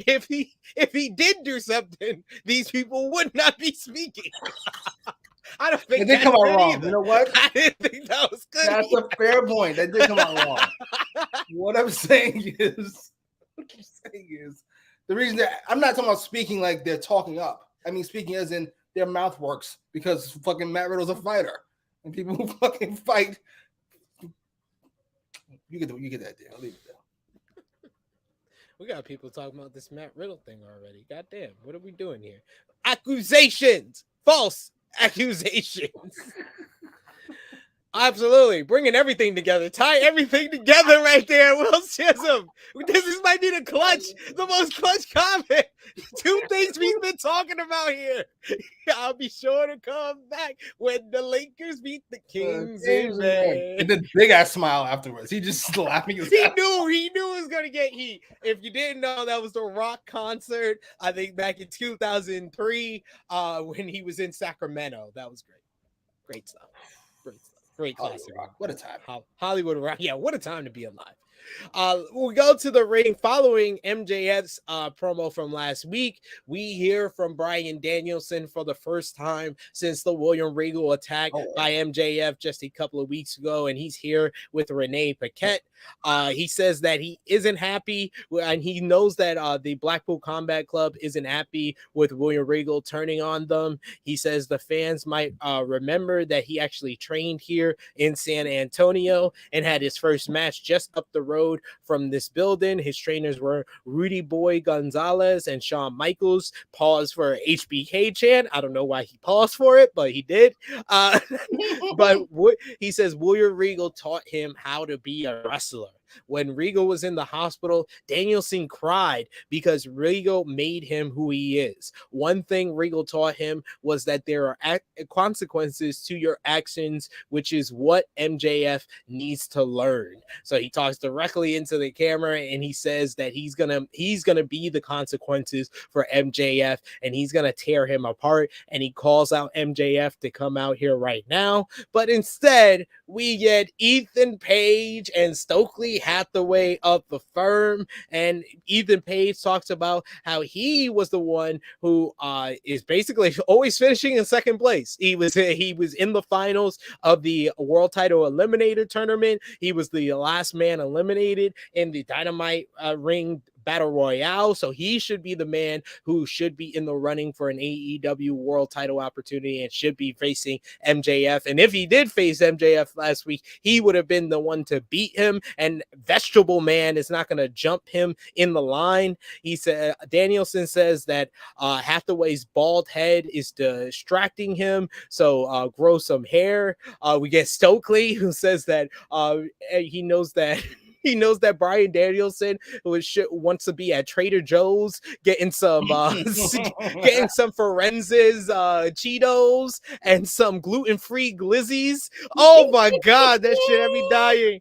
if he did do something, these people would not be speaking. I don't think it did come out wrong. Either. You know what? I didn't think that was good. That's a fair point. That did come out wrong. What I'm saying is, the reason that I'm not talking about speaking like they're talking up. I mean, speaking as in their mouth works because fucking Matt Riddle's a fighter, and people who fucking fight. You get that idea. I'll leave it there. We got people talking about this Matt Riddle thing already. Goddamn, what are we doing here? Accusations, false accusations. Absolutely, bringing everything together, tie everything together right there. Will Chisholm, this might be the most clutch comment. 2 things we've been talking about here. I'll be sure to come back when the Lakers beat the Kings in May. And the big ass smile afterwards. He just laughing. He knew it was gonna get heat. If you didn't know, that was the Rock concert. I think back in 2003, when he was in Sacramento. That was great stuff. Great classic. What a time. Hollywood Rock. Yeah, what a time to be alive. We go to the ring following MJF's promo from last week. We hear from Bryan Danielson for the first time since the William Regal attack by MJF just a couple of weeks ago, and he's here with Renee Paquette. He says that he isn't happy, and he knows that the Blackpool Combat Club isn't happy with William Regal turning on them. He says the fans might remember that he actually trained here in San Antonio and had his first match just up the road from this building. His trainers were Rudy Boy Gonzalez and Shawn Michaels. Pause for HBK chant. I don't know why he paused for it, but he did. But he says William Regal taught him how to be a wrestler. When Regal was in the hospital, Danielson cried because Regal made him who he is. One thing Regal taught him was that there are consequences to your actions, which is what MJF needs to learn. So he talks directly into the camera and he says that he's gonna be the consequences for MJF and he's gonna tear him apart. And he calls out MJF to come out here right now. But instead, we get Ethan Page and Stokely Hathaway of the firm, and Ethan Page talks about how he was the one who is basically always finishing in second place. He was in the finals of the World Title Eliminator Tournament. He was the last man eliminated in the Dynamite ring Battle Royale, so he should be the man who should be in the running for an AEW world title opportunity and should be facing MJF. And if he did face MJF last week, he would have been the one to beat him, and Vegetable Man is not going to jump him in the line. He said, Danielson says that Hathaway's bald head is distracting him, so grow some hair. We get Stokely, who says that he knows that he knows that Bryan Danielson wants to be at Trader Joe's getting some getting some Forenses Cheetos and some gluten-free glizzies. Oh my god, that shit had me dying.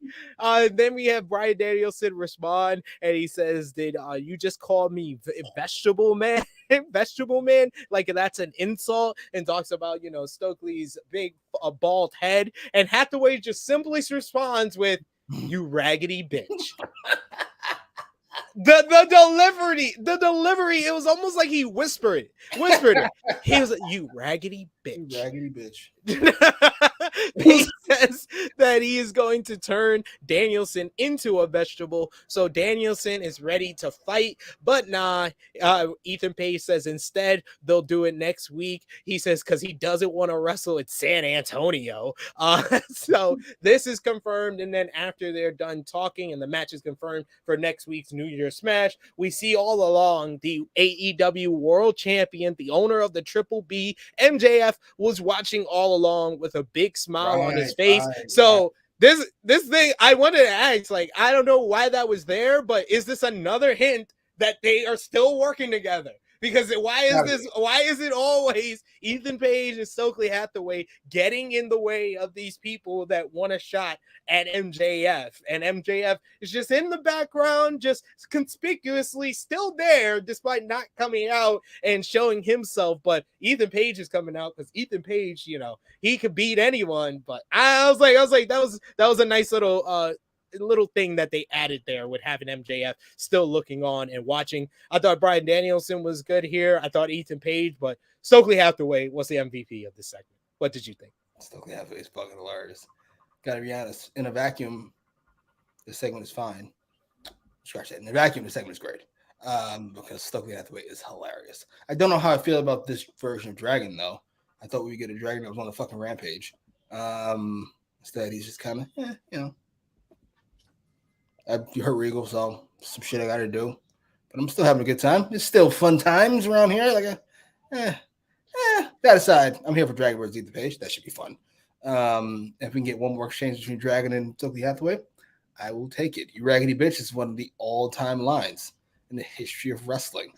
Then we have Bryan Danielson respond, and he says, "Did you just call me vegetable man?" Vegetable man, like that's an insult, and talks about, you know, Stokely's big bald head, and Hathaway just simply responds with, "You raggedy bitch." The delivery, it was almost like he whispered it. He was like, "You raggedy bitch." You raggedy bitch. He says that he is going to turn Danielson into a vegetable, so Danielson is ready to fight, but nah. Ethan Page says instead they'll do it next week. He says because he doesn't want to wrestle at San Antonio. So this is confirmed, and then after they're done talking and the match is confirmed for next week's New Year's Smash, we see all along the AEW World Champion, the owner of the Triple B, MJF, was watching all along with a big smile on his face. So this thing, I wanted to ask, like, I don't know why that was there, but is this another hint that they are still working together? Because why is it always Ethan Page and Stokely Hathaway getting in the way of these people that want a shot at MJF? And MJF is just in the background, just conspicuously still there, despite not coming out and showing himself. But Ethan Page is coming out because Ethan Page, you know, he could beat anyone. But I was like, that was a nice little thing that they added there with having MJF still looking on and watching. I thought Bryan Danielson was good here. I thought Ethan Page, but Stokely Hathaway was the MVP of this segment. What did you think? Stokely Hathaway is fucking hilarious. Gotta be honest. In a vacuum, the segment is fine. Scratch that. In a vacuum, the segment is great. Because Stokely Hathaway is hilarious. I don't know how I feel about this version of Dragon, though. I thought we would get a Dragon that was on the fucking rampage. Instead, he's just kind of, you know. You heard Regal, so some shit I got to do. But I'm still having a good time. It's still fun times around here. Like, that aside, I'm here for Dragon vs. Ethan Page. That should be fun. If we can get one more exchange between Dragon and Stokely Hathaway, I will take it. You raggedy bitch is one of the all-time lines in the history of wrestling.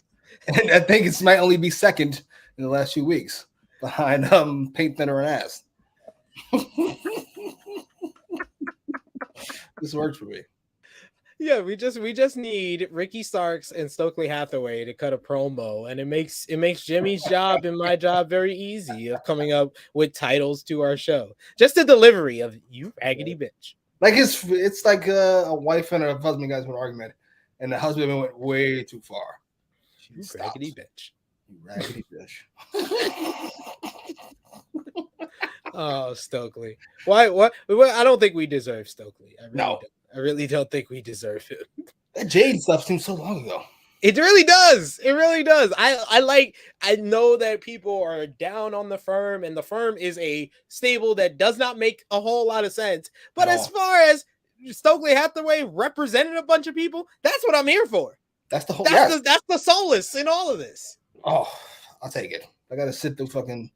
And I think it might only be second in the last few weeks behind Paint Thinner and Ass. This works for me. Yeah, we just need Ricky Starks and Stokely Hathaway to cut a promo, and it makes Jimmy's job and my job very easy of coming up with titles to our show. Just the delivery of "you raggedy bitch." Like it's like a wife and a husband guys with an argument, and the husband went way too far. You raggedy bitch. You raggedy bitch. Oh, Stokely. Why? What? I don't think we deserve Stokely. I really don't think we deserve him. That Jade stuff seems so long ago. It really does. It really does. I know that people are down on the firm, and the firm is a stable that does not make a whole lot of sense. But as far as Stokely Hathaway represented a bunch of people, that's what I'm here for. That's the whole. That's the solace in all of this. Oh, I'll take it. I gotta sit through fucking.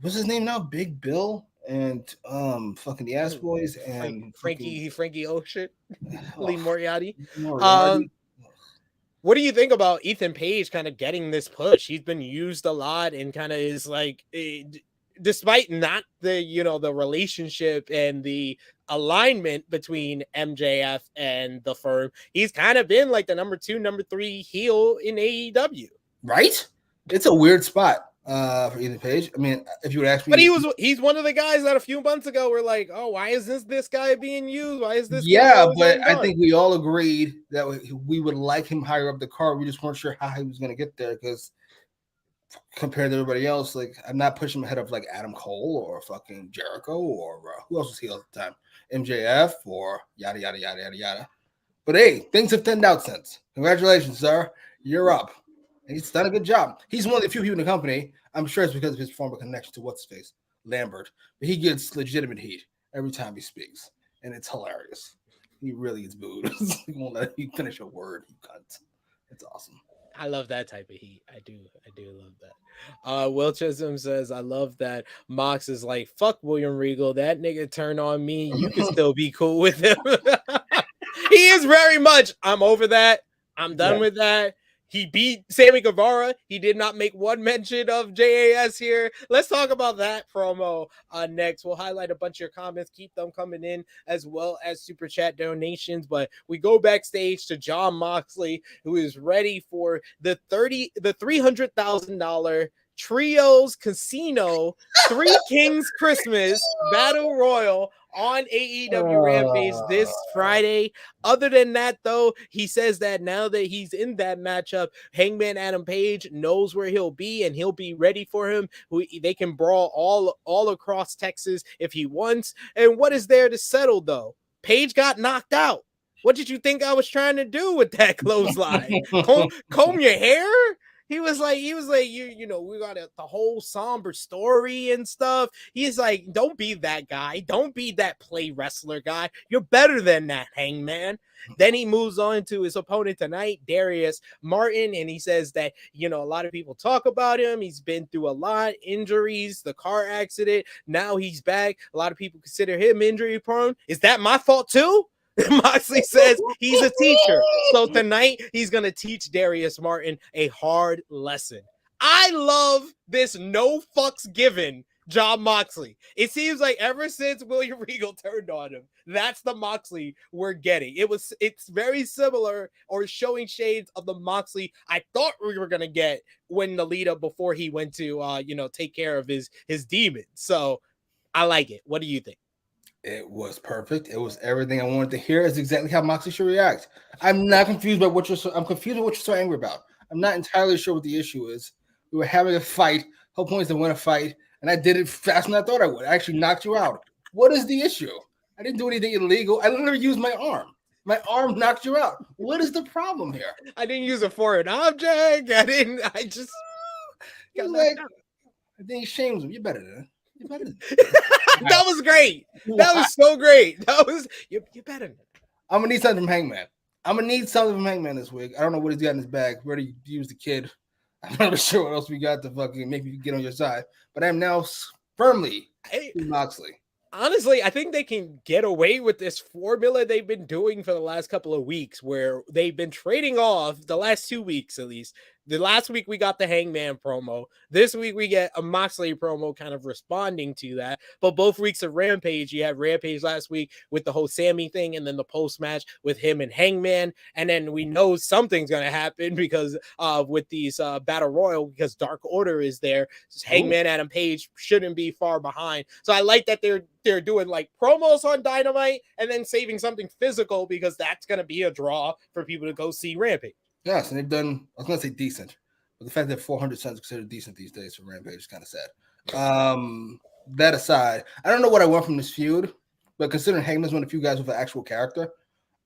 What's his name now? Big Bill and fucking the Ass Boys and Frankie Ocean, Lee Moriarty. What do you think about Ethan Page kind of getting this push? He's been used a lot and kind of is like, despite not the, you know, the relationship and the alignment between MJF and the firm, he's kind of been like the number 2, number 3 heel in AEW. Right? It's a weird spot for Ethan Page. I mean, if you would ask me, but he's one of the guys that a few months ago were like, oh, why is this guy being used? Why is this? Yeah, but I think we all agreed that we would like him higher up the card. We just weren't sure how he was going to get there because compared to everybody else, like I'm not pushing him ahead of like Adam Cole or fucking Jericho or who else was heel at the time, MJF or yada yada yada yada yada. But hey, things have thinned out since. Congratulations, sir. You're up. And he's done a good job. He's one of the few people in the company. I'm sure it's because of his former connection to what's his face, Lambert. But he gets legitimate heat every time he speaks, and it's hilarious. He really is booed. He won't let you finish a word. You cunt. It's awesome. I love that type of heat. I do love that. Will Chisholm says, I love that Mox is like, fuck William Regal. That nigga turned on me. You can still be cool with him. He is very much, I'm over that. I'm done with that. He beat Sammy Guevara. He did not make one mention of JAS here. Let's talk about that promo next. We'll highlight a bunch of your comments. Keep them coming in as well as super chat donations. But we go backstage to Jon Moxley, who is ready for the $300,000 Trios Casino 3 Kings Christmas Battle Royal on AEW Rampage this Friday. Other than that, though, he says that now that he's in that matchup, Hangman Adam Page knows where he'll be and he'll be ready for him. They can brawl all across Texas if he wants. And what is there to settle, though? Page got knocked out. What did you think I was trying to do with that clothesline? Comb your hair? He was like, you know, we got the whole somber story and stuff. He's like, don't be that guy. Don't be that play wrestler guy. You're better than that, Hangman. Then he moves on to his opponent tonight, Darius Martin, and he says that, you know, a lot of people talk about him. He's been through a lot, injuries, the car accident. Now he's back. A lot of people consider him injury prone. Is that my fault too? Moxley says he's a teacher. So tonight he's going to teach Darius Martin a hard lesson. I love this no fucks given Jon Moxley. It seems like ever since William Regal turned on him, that's the Moxley we're getting. It's very similar or showing shades of the Moxley I thought we were going to get when Nalita before he went to take care of his demons. So I like it. What do you think? It was perfect. It was everything I wanted to hear. It's exactly how Moxley should react. I'm not confused by I'm confused with what you're so angry about. I'm not entirely sure what the issue is. We were having a fight. Whole point is to win a fight, and I did it faster than I thought I would. I actually knocked you out. What is the issue? I didn't do anything illegal. I literally used my arm. My arm knocked you out. What is the problem here? I didn't use a foreign object. I just got like, I think he shames him. You're better than it. That was great. That was so great. You're better than it. I'm gonna need something from Hangman. This week. I don't know what he's got in his bag. We already used the kid. I'm not sure what else we got to fucking make me get on your side. But I am now firmly Moxley. Honestly, I think they can get away with this formula they've been doing for the last couple of weeks, where they've been trading off the last 2 weeks at least. The last week we got the Hangman promo. This week we get a Moxley promo kind of responding to that. But both weeks of Rampage, you had Rampage last week with the whole Sammy thing and then the post-match with him and Hangman. And then we know something's going to happen because with these Battle Royal, because Dark Order is there. Hangman Adam Page shouldn't be far behind. So I like that they're doing like promos on Dynamite and then saving something physical because that's going to be a draw for people to go see Rampage. Yes, and they've done, I was going to say decent, but the fact that 400 cents is considered decent these days for Rampage is kind of sad. That aside, I don't know what I want from this feud, but considering Hangman's one of the few guys with an actual character,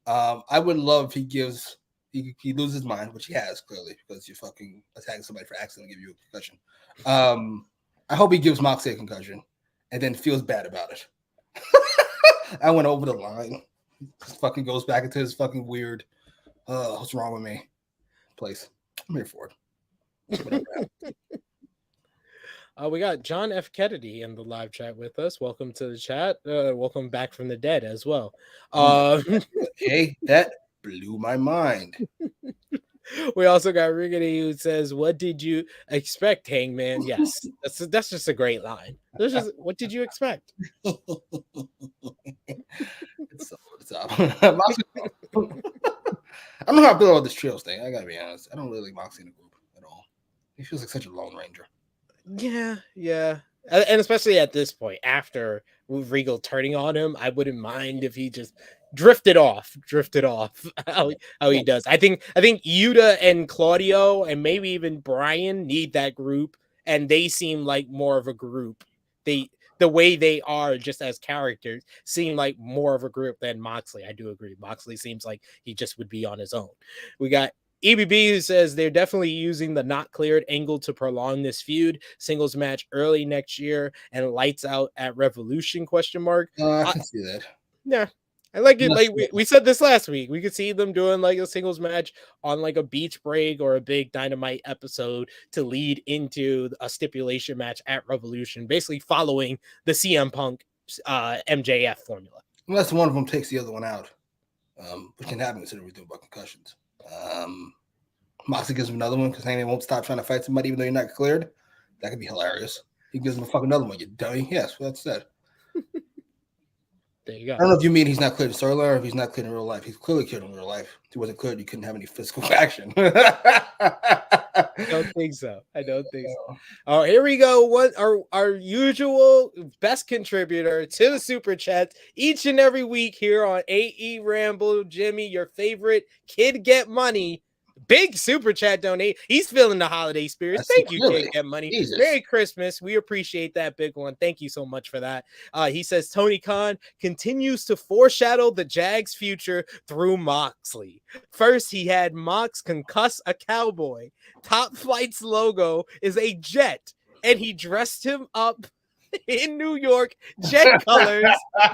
I would love if he loses his mind, which he has clearly because you're fucking attacking somebody for accidentally give you a concussion. I hope he gives Moxley a concussion and then feels bad about it. I went over the line. Fucking goes back into his fucking weird, what's wrong with me? Place. I'm here for it. We got John F. Kennedy in the live chat with us. Welcome to the chat. Welcome back from the dead as well. Hey, that blew my mind. We also got Riggedy who says, "What did you expect, Hangman?" Yes, that's just a great line. What did you expect? It's up. I don't know how I feel about this trios thing. I gotta be honest. I don't really like Moxley in the group at all. He feels like such a lone ranger. Yeah. And especially at this point, after Regal turning on him, I wouldn't mind if he just drifted off how he does. I think Yuta and Claudio and maybe even Brian need that group, and they seem like more of a group. the way they are just as characters seem like more of a group than Moxley. I do agree. Moxley seems like he just would be on his own. We got EBB who says they're definitely using the not cleared angle to prolong this feud. Singles match early next year and lights out at Revolution ? I can see that. Yeah. I like it. Like we said this last week, we could see them doing like a singles match on like a beach break or a big Dynamite episode to lead into a stipulation match at Revolution, basically following the CM Punk MJF formula. Unless one of them takes the other one out, which can happen considering we're doing about concussions. Moxley gives him another one because Hangman won't stop trying to fight somebody even though you're not cleared. That could be hilarious. He gives him a fucking another one, you dummy. Yes, well, that's said. There you go. I don't know if you mean he's not cleared in storyline or if he's not cleared in real life. He's clearly cleared in real life. If he wasn't cleared, you couldn't have any physical action. I don't think so. Oh, here we go. What our usual best contributor to the super chat each and every week here on AEWramble, Jimmy, your favorite kid get money. Big super chat donate. He's feeling the holiday spirit. Thank you, Kid Get Money. Jesus. Merry Christmas. We appreciate that big one. Thank you so much for that. He says Tony Khan continues to foreshadow the Jags' future through Moxley. First, he had Mox concuss a cowboy. Top Flight's logo is a jet, and he dressed him up in New York jet colors,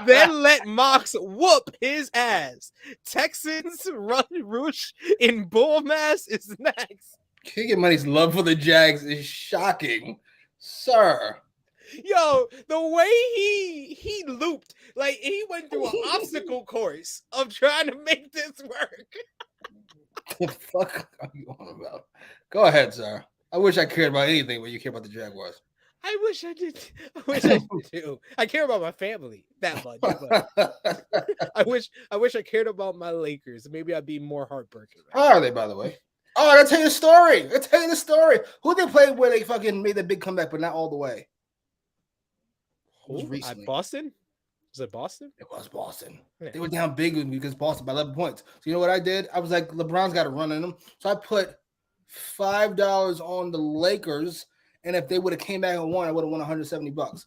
then let Mox whoop his ass. Texans run Roosh in bull mass is next. Kid Money's love for the Jags is shocking, sir. Yo, the way he looped, like he went through an obstacle course of trying to make this work. What the fuck are you on about? Go ahead, sir. I wish I cared about anything when you care about the Jaguars. I wish I did too. I care about my family that much. But I wish I cared about my Lakers. Maybe I'd be more heartbroken. How are they, by the way? Oh, I gotta tell you the story. Who they played where they fucking made the big comeback, but not all the way? Boston? Was it Boston? It was Boston. Yeah. They were down big because Boston by 11 points. So you know what I did? I was like, LeBron's got to run in them. So I put $5 on the Lakers. And if they would have came back and won, I would have won $170.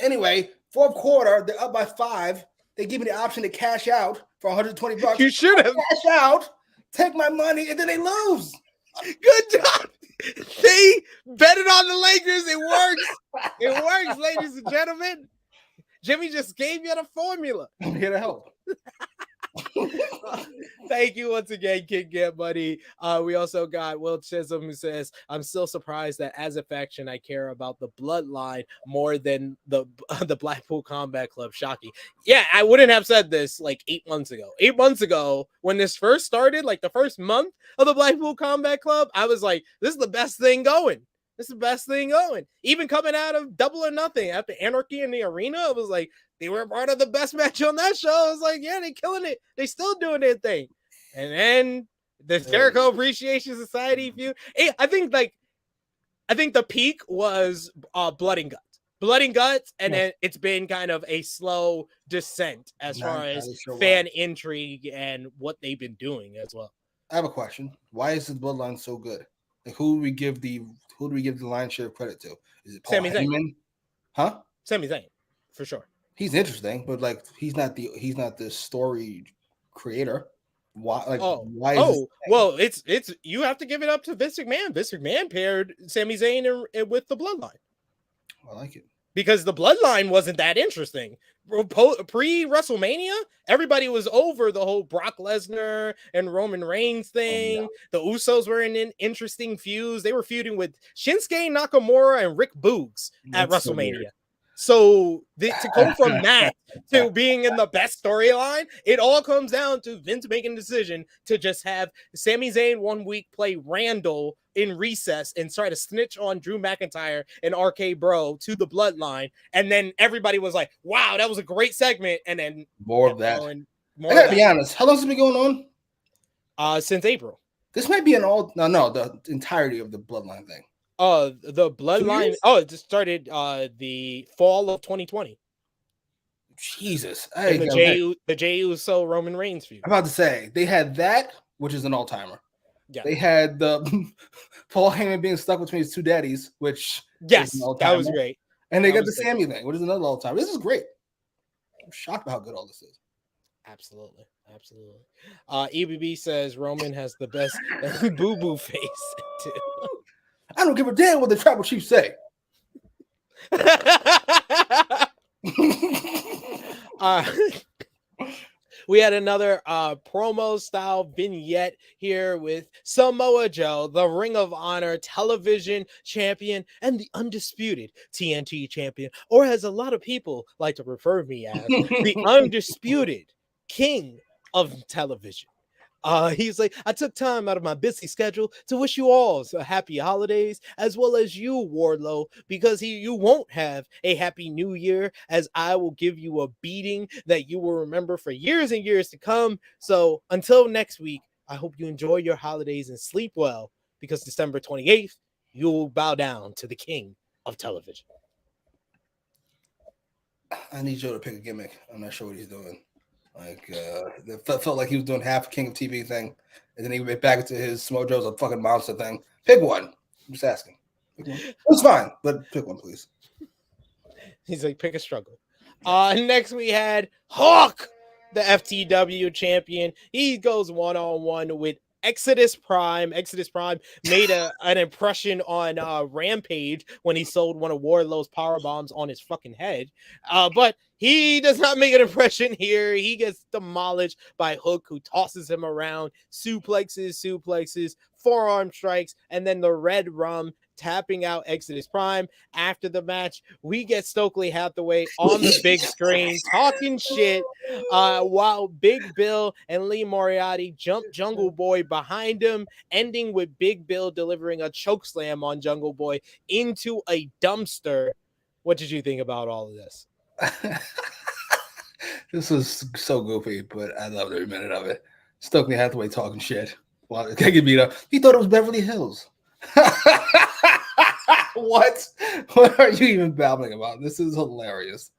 Anyway, fourth quarter, they're up by 5. They give me the option to cash out for $120. You should have cash out, take my money, and then they lose. Good job. They betted on the Lakers. It works. It works, ladies and gentlemen. Jimmy just gave you the formula. I'm here to help. Thank you once again, Kid Get Money. We also got Will Chisholm who says, I'm still surprised that as a faction, I care about the bloodline more than the Blackpool Combat Club. Shocking. Yeah, I wouldn't have said this like 8 months ago. 8 months ago, when this first started, like the first month of the Blackpool Combat Club, I was like, this is the best thing going. This is the best thing going. Even coming out of Double or Nothing after Anarchy in the Arena, it was like they were part of the best match on that show. I was like, yeah, they killing it. They still doing their thing. And then the Jericho Appreciation Society feud. I think the peak was Blood and Guts. Blood and Guts, and then it's been kind of a slow descent as far as fan intrigue and what they've been doing as well. I have a question. Why is the Bloodline so good? Like, who do we give the lion's share of credit to? Is it Paul Heyman? Huh? Sami Zayn, for sure. He's interesting, but like he's not the story creator. Why? Like, well, it's you have to give it up to Vince McMahon. Vince McMahon paired Sami Zayn with the Bloodline. I like it because the Bloodline wasn't that interesting. Pre-WrestleMania, everybody was over the whole Brock Lesnar and Roman Reigns thing. Oh, no. The Usos were in interesting feuds. They were feuding with Shinsuke Nakamura and Rick Boogs at WrestleMania. So to go from that to being in the best storyline, it all comes down to Vince making a decision to just have Sami Zayn 1 week play Randall in Recess and try to snitch on Drew McIntyre and RK Bro to the Bloodline. And then everybody was like, wow, that was a great segment. And then more of that. I gotta be honest. How long has it been going on? Since April. This might be the entirety of the Bloodline thing. The Bloodline. Oh, it just started the fall of 2020. Jesus. The Jey Uso Roman Reigns feud. I'm about to say they had that, which is an all-timer. Yeah. They had the Paul Heyman being stuck between his two daddies, which that was great. And they That got the was good. Sammy thing, which is another all time. This is great. I'm shocked by how good all this is. Absolutely. EBB says Roman has the best boo-boo face too. I don't give a damn what the tribal chiefs say. We had another promo style vignette here with Samoa Joe, the Ring of Honor television champion and the undisputed TNT champion, or as a lot of people like to refer to me as, the undisputed king of television. He's like, I took time out of my busy schedule to wish you all a happy holidays, as well as you, Wardlow, because you won't have a happy new year, as I will give you a beating that you will remember for years and years to come. So until next week, I hope you enjoy your holidays and sleep well, because December 28th, you will bow down to the king of television. I need Joe to pick a gimmick. I'm not sure what he's doing. Like, it felt like he was doing half a King of TV thing, and then he went back into his Smojo's a fucking monster thing. Pick one. I'm just asking. Pick one. It's fine, but pick one, please. He's like, pick a struggle. Next we had Hawk, the FTW champion. He goes one-on-one with Exodus Prime. Exodus Prime made an impression on Rampage when he sold one of Wardlow's power bombs on his fucking head. But he does not make an impression here. He gets demolished by Hook, who tosses him around, suplexes, forearm strikes, and then the Red Rum tapping out Exodus Prime. After the match, we get Stokely Hathaway on the big screen talking shit while Big Bill and Lee Moriarty jump Jungle Boy behind him, ending with Big Bill delivering a chokeslam on Jungle Boy into a dumpster. What did you think about all of this? This was so goofy, but I loved every minute of it. Stokely Hathaway talking shit. Well, can't get beat up. He thought it was Beverly Hills. What? What are you even babbling about? This is hilarious.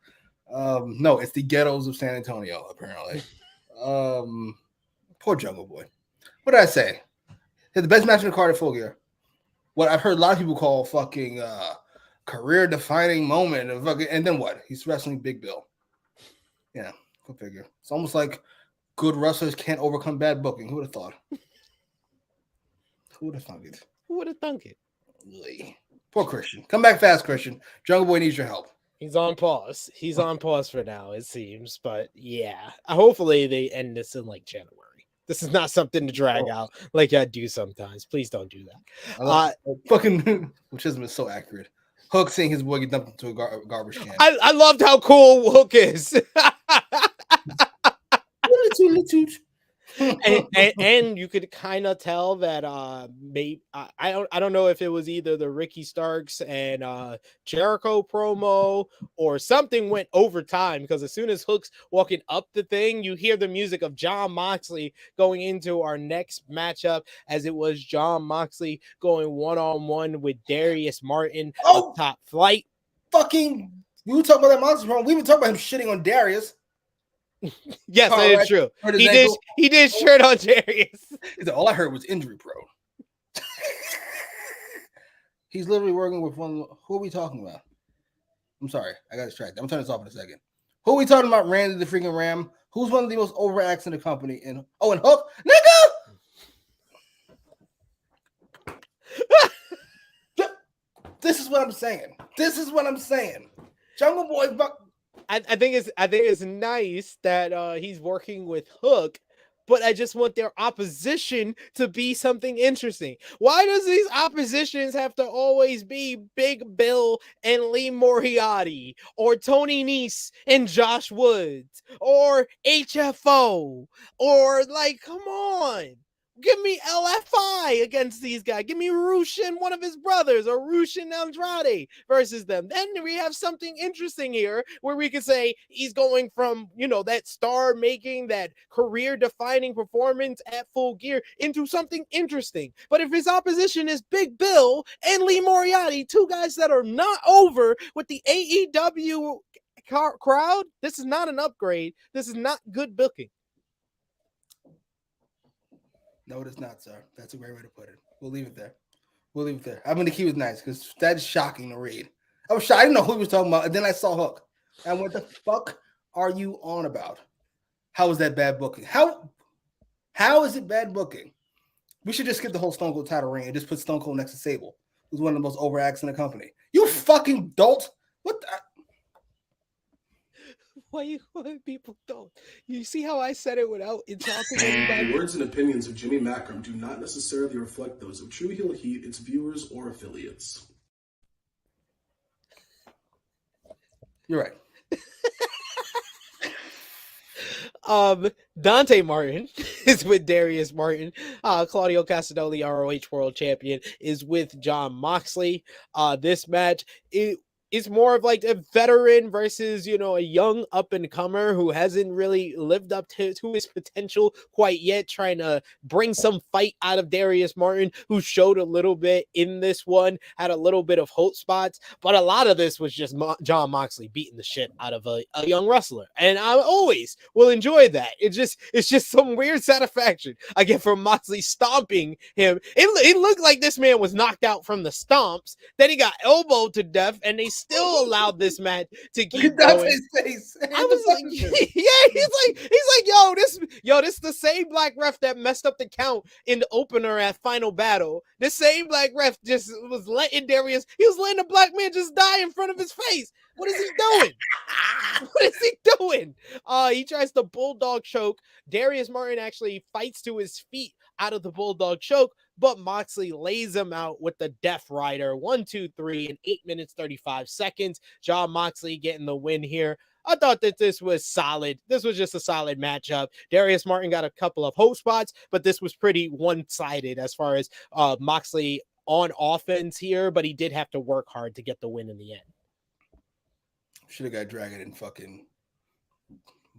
No, it's the ghettos of San Antonio, apparently. Poor Jungle Boy. What did I say? He had the best match in the card at Full Gear. What I've heard a lot of people call fucking career-defining moment. And then what? He's wrestling Big Bill. Yeah, go figure. It's almost like good wrestlers can't overcome bad booking. Who would have thought? Who would have thunk it? Who would have thunk it? Poor Christian. Come back fast, Christian. Jungle Boy needs your help. He's on pause. He's on pause for now, it seems. But yeah, hopefully they end this in like January. This is not something to drag out like I do sometimes. Please don't do that. Fucking, which is so accurate. Hook seeing his boy get dumped into a garbage can. I loved how cool Hook is. and you could kind of tell that maybe I don't know if it was either the Ricky Starks and Jericho promo or something went over time, because as soon as Hook's walking up the thing, you hear the music of Jon Moxley going into our next matchup, as it was Jon Moxley going one-on-one with Darius Martin of Top Flight. Fucking, we were talking about that monster promo. We were talking about him shitting on Darius. Yes, that is true. He did shirt on Darius. All I heard was injury prone. He's literally working with one. Who are we talking about? I'm sorry, I got distracted. I'm turning this off in a second. Who are we talking about? Randy the freaking Ram. Who's one of the most overacts in the company? And Hook, nigga. This is what I'm saying. Jungle Boy. I think it's nice that he's working with Hook, but I just want their opposition to be something interesting. Why does these oppositions have to always be Big Bill and Lee Moriarty, or Tony Nese and Josh Woods, or HFO, or like, come on. Give me LFI against these guys. Give me Rush and one of his brothers, or Rush and Andrade versus them. Then we have something interesting here where we can say he's going from, that star making, that career defining performance at Full Gear into something interesting. But if his opposition is Big Bill and Lee Moriarty, two guys that are not over with the AEW crowd, this is not an upgrade. This is not good booking. No, it is not, sir. That's a great way to put it. We'll leave it there. I mean, the key was nice because that is shocking to read. I was shocked. I didn't know who he was talking about. And then I saw Hook. And what the fuck are you on about? How is that bad booking? How is it bad booking? We should just skip the whole Stone Cold title reign and just put Stone Cold next to Sable, who's one of the most over acts in the company. You fucking dolt. What the? Why people don't? You see how I said it without insulting anybody? The words and opinions of Jimmy Macram do not necessarily reflect those of True Heel Heat, its viewers, or affiliates. You're right. Dante Martin is with Darius Martin. Claudio Castagnoli, ROH World Champion, is with Jon Moxley. This match, it's more of like a veteran versus, a young up-and-comer who hasn't really lived up to his potential quite yet, trying to bring some fight out of Darius Martin, who showed a little bit in this one, had a little bit of hope spots, but a lot of this was just Jon Moxley beating the shit out of a young wrestler, and I always will enjoy that. It's just some weird satisfaction I get from Moxley stomping him. It looked like this man was knocked out from the stomps, then he got elbowed to death, and they still allowed this match to keep going. I was like, yeah, he's like, yo, this the same black ref that messed up the count in the opener at Final Battle. The same black ref just was letting the black man just die in front of his face. What is he doing? What is he doing? He tries to bulldog choke. Darius Martin actually fights to his feet out of the bulldog choke, but Moxley lays him out with the Death Rider. 1, 2, 3 in 8 minutes 35 seconds. Jon Moxley getting the win here. I thought that this was solid. This was just a solid matchup. Darius Martin got a couple of hope spots, but this was pretty one-sided as far as Moxley on offense here, but he did have to work hard to get the win in the end. Should have got Dragon and fucking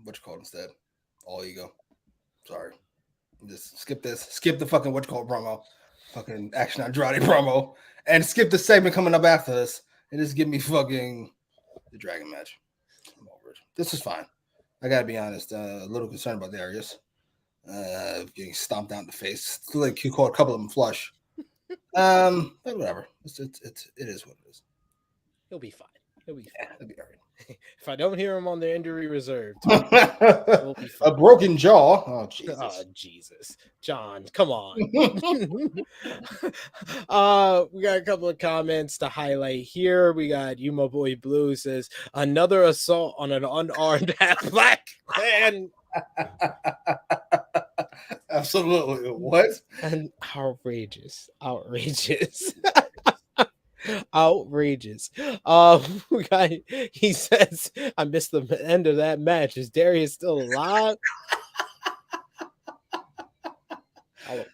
what you call it instead. All ego. Sorry. Just skip this. Skip the fucking what you call it promo. Fucking Action Andrade promo. And skip the segment coming up after this. And just give me fucking the Dragon match. I'm over it. This is fine. I gotta be honest. A little concerned about Darius. Getting stomped out in the face. Like you caught a couple of them flush. But whatever. It is what it is. He'll be fine. He'll be fine. Yeah, he'll be all right. If I don't hear him on the injury reserve, we'll be fine. A broken jaw. Oh Jesus. Oh Jesus. John, come on. We got a couple of comments to highlight here. We got Yuma Boy Blue says another assault on an unarmed black man. Absolutely. What? And outrageous. Outrageous. He says, I missed the end of that match. Is Darius still alive?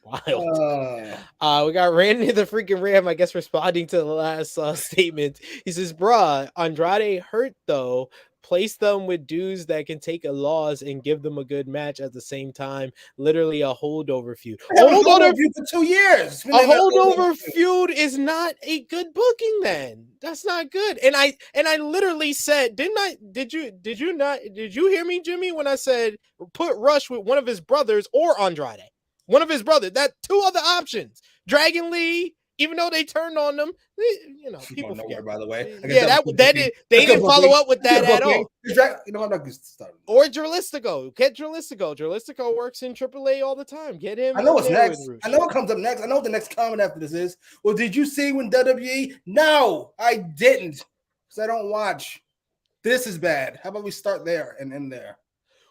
Wild. We got Randy the freaking Ram, I guess, responding to the last statement. He says, bruh, Andrade hurt though. Place them with dudes that can take a loss and give them a good match at the same time. Literally a holdover feud. A holdover feud for 2 years. A holdover feud is not a good booking. Then that's not good. And I literally said, did you hear me, Jimmy, when I said put Rush with one of his brothers or Andrade? One of his brothers. That two other options. Dragon Lee. Even though they turned on them, people forget. By the way, they didn't follow up with that at all. I'm not going to start. Or Dralistico. Get Dralistico. Dralistico works in AAA all the time. Get him. I know what's next. I know what comes up next. I know what the next comment after this is. Well, did you see when WWE? No, I didn't, because I don't watch. This is bad. How about we start there and end there?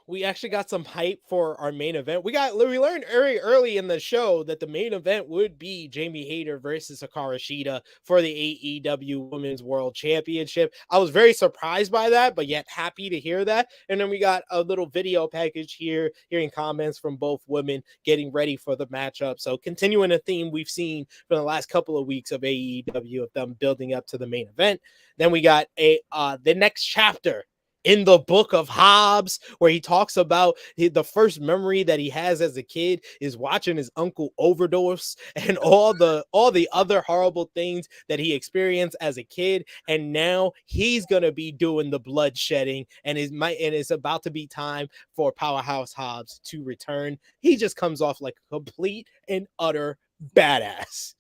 We actually got some hype for our main event. We learned very early in the show that the main event would be Jamie Hayter versus Hikaru Shida for the AEW Women's World Championship. I was very surprised by that, but yet happy to hear that. And then we got a little video package here, hearing comments from both women getting ready for the matchup. So continuing a theme we've seen for the last couple of weeks of AEW, of them building up to the main event. Then we got the next chapter in the book of Hobbs, where he talks about the first memory that he has as a kid is watching his uncle overdose and all the other horrible things that he experienced as a kid. And now he's going to be doing the bloodshedding, and it's about to be time for Powerhouse Hobbs to return. He just comes off like a complete and utter badass.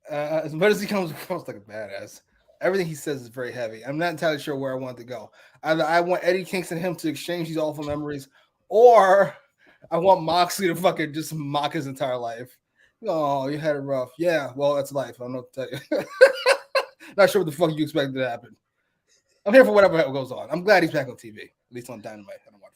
As much as he comes across like a badass, Everything he says is very heavy. I'm not entirely sure where I want to go. Either I want Eddie Kingston and him to exchange these awful memories, or I want Moxley to fucking just mock his entire life. Oh, you had it rough. Yeah, well, that's life. I don't know what to tell you. Not sure what the fuck you expected to happen. I'm here for whatever goes on. I'm glad he's back on TV, at least on Dynamite. I don't watch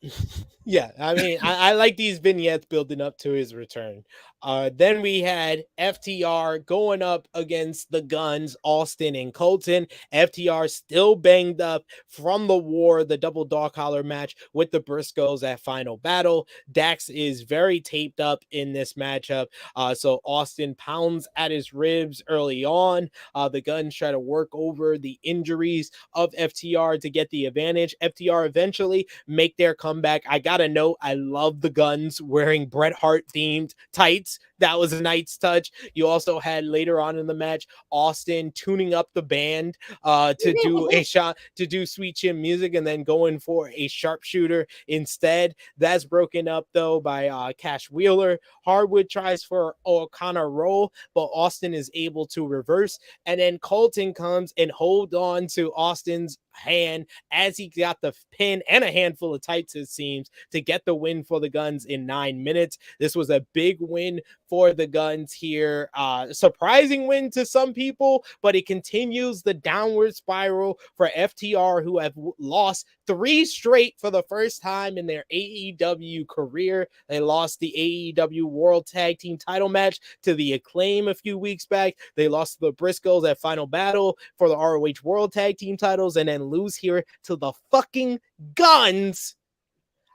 Rampage. Yeah, I mean, I like these vignettes building up to his return. Then we had FTR going up against the Guns, Austin and Colton. FTR still banged up from the war, the double dog collar match with the Briscoes at Final Battle. Dax is very taped up in this matchup. So Austin pounds at his ribs early on. The Guns try to work over the injuries of FTR to get the advantage. FTR eventually make their comeback. I gotta note, I love the Guns wearing Bret Hart themed tights. That was a nice touch. You also had later on in the match Austin tuning up the band to do a shot, to do Sweet Chin music, and then going for a sharpshooter instead. That's broken up though by Cash Wheeler. Hardwood tries for O'Connor roll, but Austin is able to reverse, and then Colton comes and hold on to Austin's hand as he got the pin and a handful of tights, it seems, to get the win for the Guns in 9 minutes. This was a big win for the Guns here. Surprising win to some people, but it continues the downward spiral for FTR, who have lost 3 straight for the first time in their AEW career. They lost the AEW World Tag Team title match to the Acclaim a few weeks back. They lost to the Briscoes at Final Battle for the ROH World Tag Team titles, and then lose here to the fucking Guns.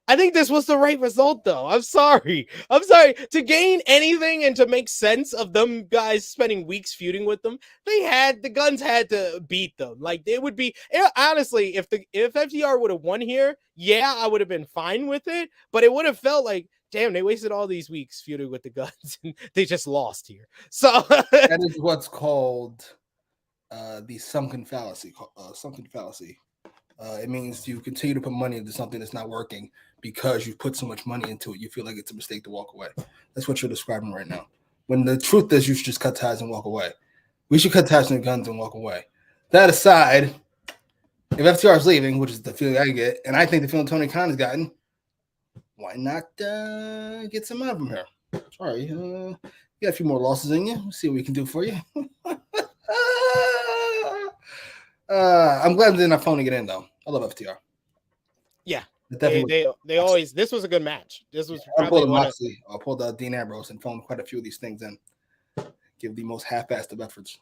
I think this was the right result, though. I'm sorry. To gain anything and to make sense of them guys spending weeks feuding with them, the Guns had to beat them. Like, it would be, honestly, if FTR would have won here, yeah, I would have been fine with it, but it would have felt like, damn, they wasted all these weeks feuding with the Guns and they just lost here. So that is what's called the sunken fallacy. It means you continue to put money into something that's not working because you put so much money into it. You feel like it's a mistake to walk away. That's what you're describing right now. When the truth is, you should just cut ties and walk away. We should cut ties from the Guns and walk away. That aside, if FTR is leaving, which is the feeling I get, and I think the feeling Tony Khan has gotten, why not get some out of him here? Sorry, you got a few more losses in you. Let's see what we can do for you. I'm glad they're not phoning it in, though. I love FTR. Yeah, they always. This was a good match. This was. I pulled Dean Ambrose and phoned quite a few of these things in. Give the most half-assed of efforts.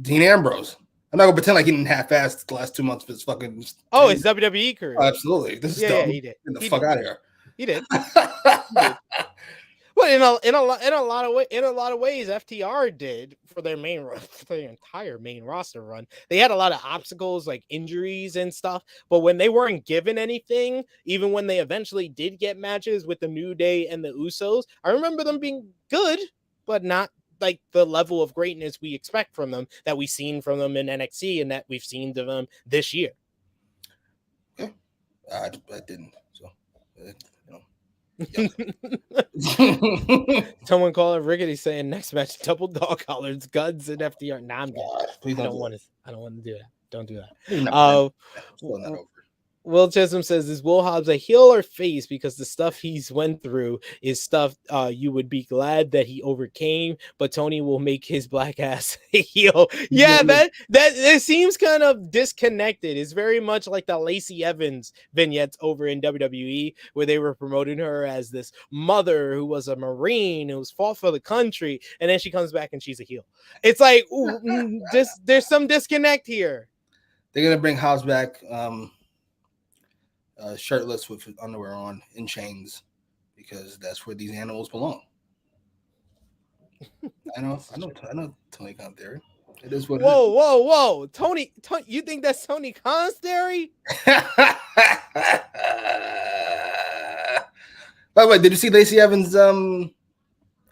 Dean Ambrose. I'm not gonna pretend like he didn't half-ass the last 2 months of his fucking. His WWE career. Oh, absolutely. This is dumb. Yeah, he did. Get the fuck out of here. He did. Well, in a lot of ways, FTR did for their entire main roster run. They had a lot of obstacles like injuries and stuff, but when they weren't given anything, even when they eventually did get matches with the New Day and the Usos, I remember them being good, but not like the level of greatness we expect from them, that we've seen from them in NXT and that we've seen to them this year. Okay. I didn't. So. Someone call it Rickety saying next match double dog collars, Guns and FTR. Nah, I'm good. I don't want to do that. Don't do that. Will Chisholm says, is Will Hobbs a heel or face? Because the stuff he's went through is stuff you would be glad that he overcame, but Tony will make his black ass a heel. Yeah, that it seems kind of disconnected. It's very much like the Lacey Evans vignettes over in WWE, where they were promoting her as this mother who was a Marine who's fought for the country, and then she comes back and she's a heel. It's like, there's some disconnect here. They're gonna bring Hobbs back. Shirtless with underwear on, in chains, because that's where these animals belong. I know Tony Khan theory. It is what. Whoa! Tony, you think that's Tony Khan's theory? By the way, did you see Lacey Evans' comments?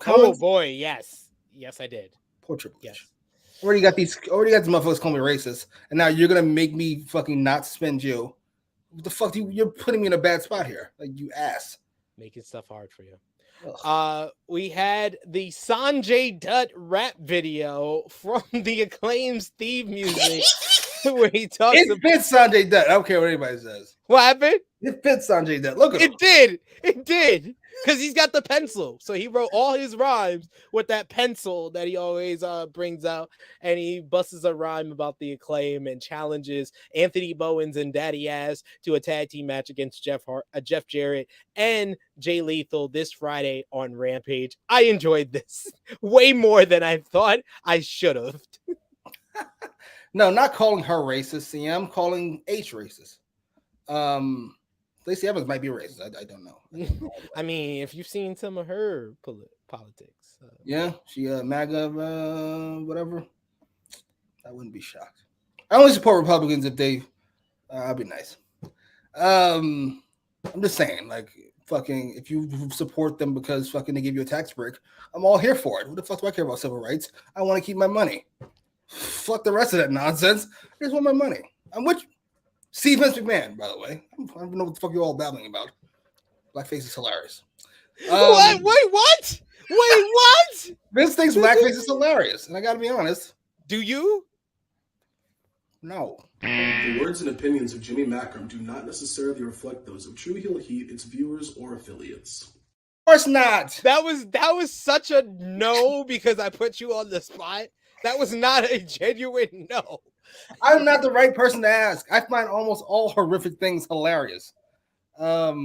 Oh boy, yes, I did. Poor Triple H. Yes. Already got these motherfuckers calling me racist, and now you're gonna make me fucking not suspend you. What the fuck? You're putting me in a bad spot here, like, you ass. Making stuff hard for you. We had the Sanjay Dutt rap video from the Acclaim's theme music where he talks It fits Sanjay Dutt. I don't care what anybody says. What happened? It fits Sanjay Dutt. Look at him. It did. Because he's got the pencil. So he wrote all his rhymes with that pencil that he always brings out. And he busts a rhyme about the Acclaim and challenges Anthony Bowens and Daddy Ass to a tag team match against Jeff Jarrett and Jay Lethal this Friday on Rampage. I enjoyed this way more than I thought I should have. No, not calling her racist. See, I'm calling H racist. Lacey Evans might be racist. I don't know. I mean, if you've seen some of her politics. Yeah, she MAGA, whatever. I wouldn't be shocked. I only support Republicans if they, I'll be nice. I'm just saying, like, fucking, if you support them because fucking they give you a tax break, I'm all here for it. What the fuck do I care about civil rights? I want to keep my money. Fuck the rest of that nonsense. I just want my money. I'm with Steve Vince McMahon, by the way. I don't know what the fuck you're all babbling about. Blackface is hilarious. Wait, what? Wait, what? Vince thinks blackface is hilarious, and I gotta be honest. Do you? No. The words and opinions of Jimmy Macram do not necessarily reflect those of True Heel Heat, its viewers, or affiliates. Of course not. That was such a no because I put you on the spot. That was not a genuine no. I'm not the right person to ask. I find almost all horrific things hilarious. That's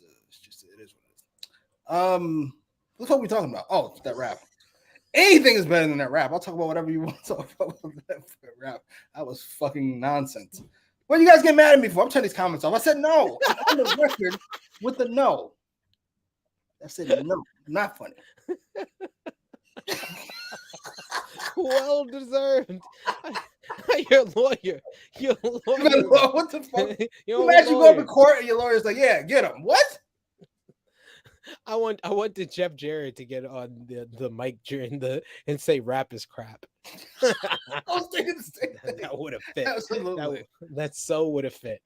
it's just it is what it is. What are we talking about? Oh, that rap. Anything is better than that rap. I'll talk about whatever you want to talk about that rap. That was fucking nonsense. What are you guys getting mad at me for? I'm turning these comments off. I said no. I'm on the record with the no. I said no. Not funny. Well deserved. You're a lawyer. You're a lawyer. What the fuck? Imagine you go up to court and your lawyer's like, yeah, get him. What? I want the Jeff Jarrett to get on the mic during and say rap is crap. I was thinking the same thing. That would have fit. Absolutely. That so would have fit.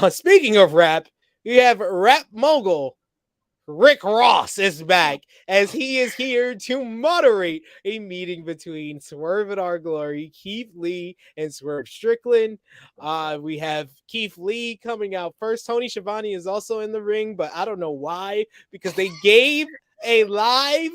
Speaking of rap, we have rap mogul Rick Ross is back as he is here to moderate a meeting between Swerve and Our Glory, Keith Lee, and Swerve Strickland. We have Keith Lee coming out first. Tony Schiavone is also in the ring, but I don't know why, because they gave a live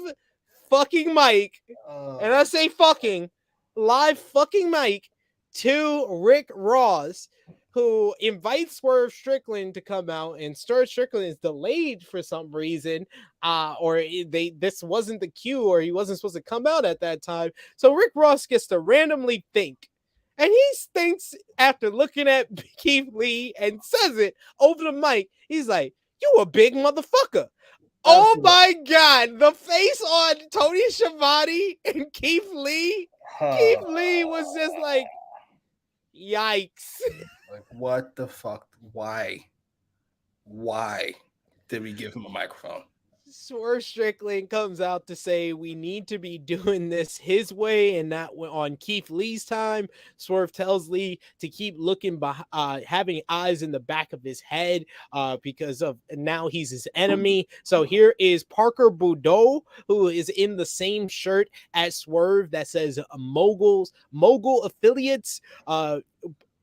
fucking mic, and I say fucking, live fucking mic to Rick Ross, who invites Swerve Strickland to come out, and Swerve Strickland is delayed for some reason, this wasn't the cue, or he wasn't supposed to come out at that time. So Rick Ross gets to randomly think, and he thinks after looking at Keith Lee and says it over the mic, he's like, "You a big motherfucker." Oh my God, the face on Tony Schiavone and Keith Lee. Keith Lee was just like, yikes. Like, what the fuck? Why did we give him a microphone? Swerve Strickland comes out to say we need to be doing this his way and not on Keith Lee's time. Swerve tells Lee to keep looking having eyes in the back of his head because of now he's his enemy. So here is Parker Boudreaux, who is in the same shirt as Swerve that says mogul affiliates.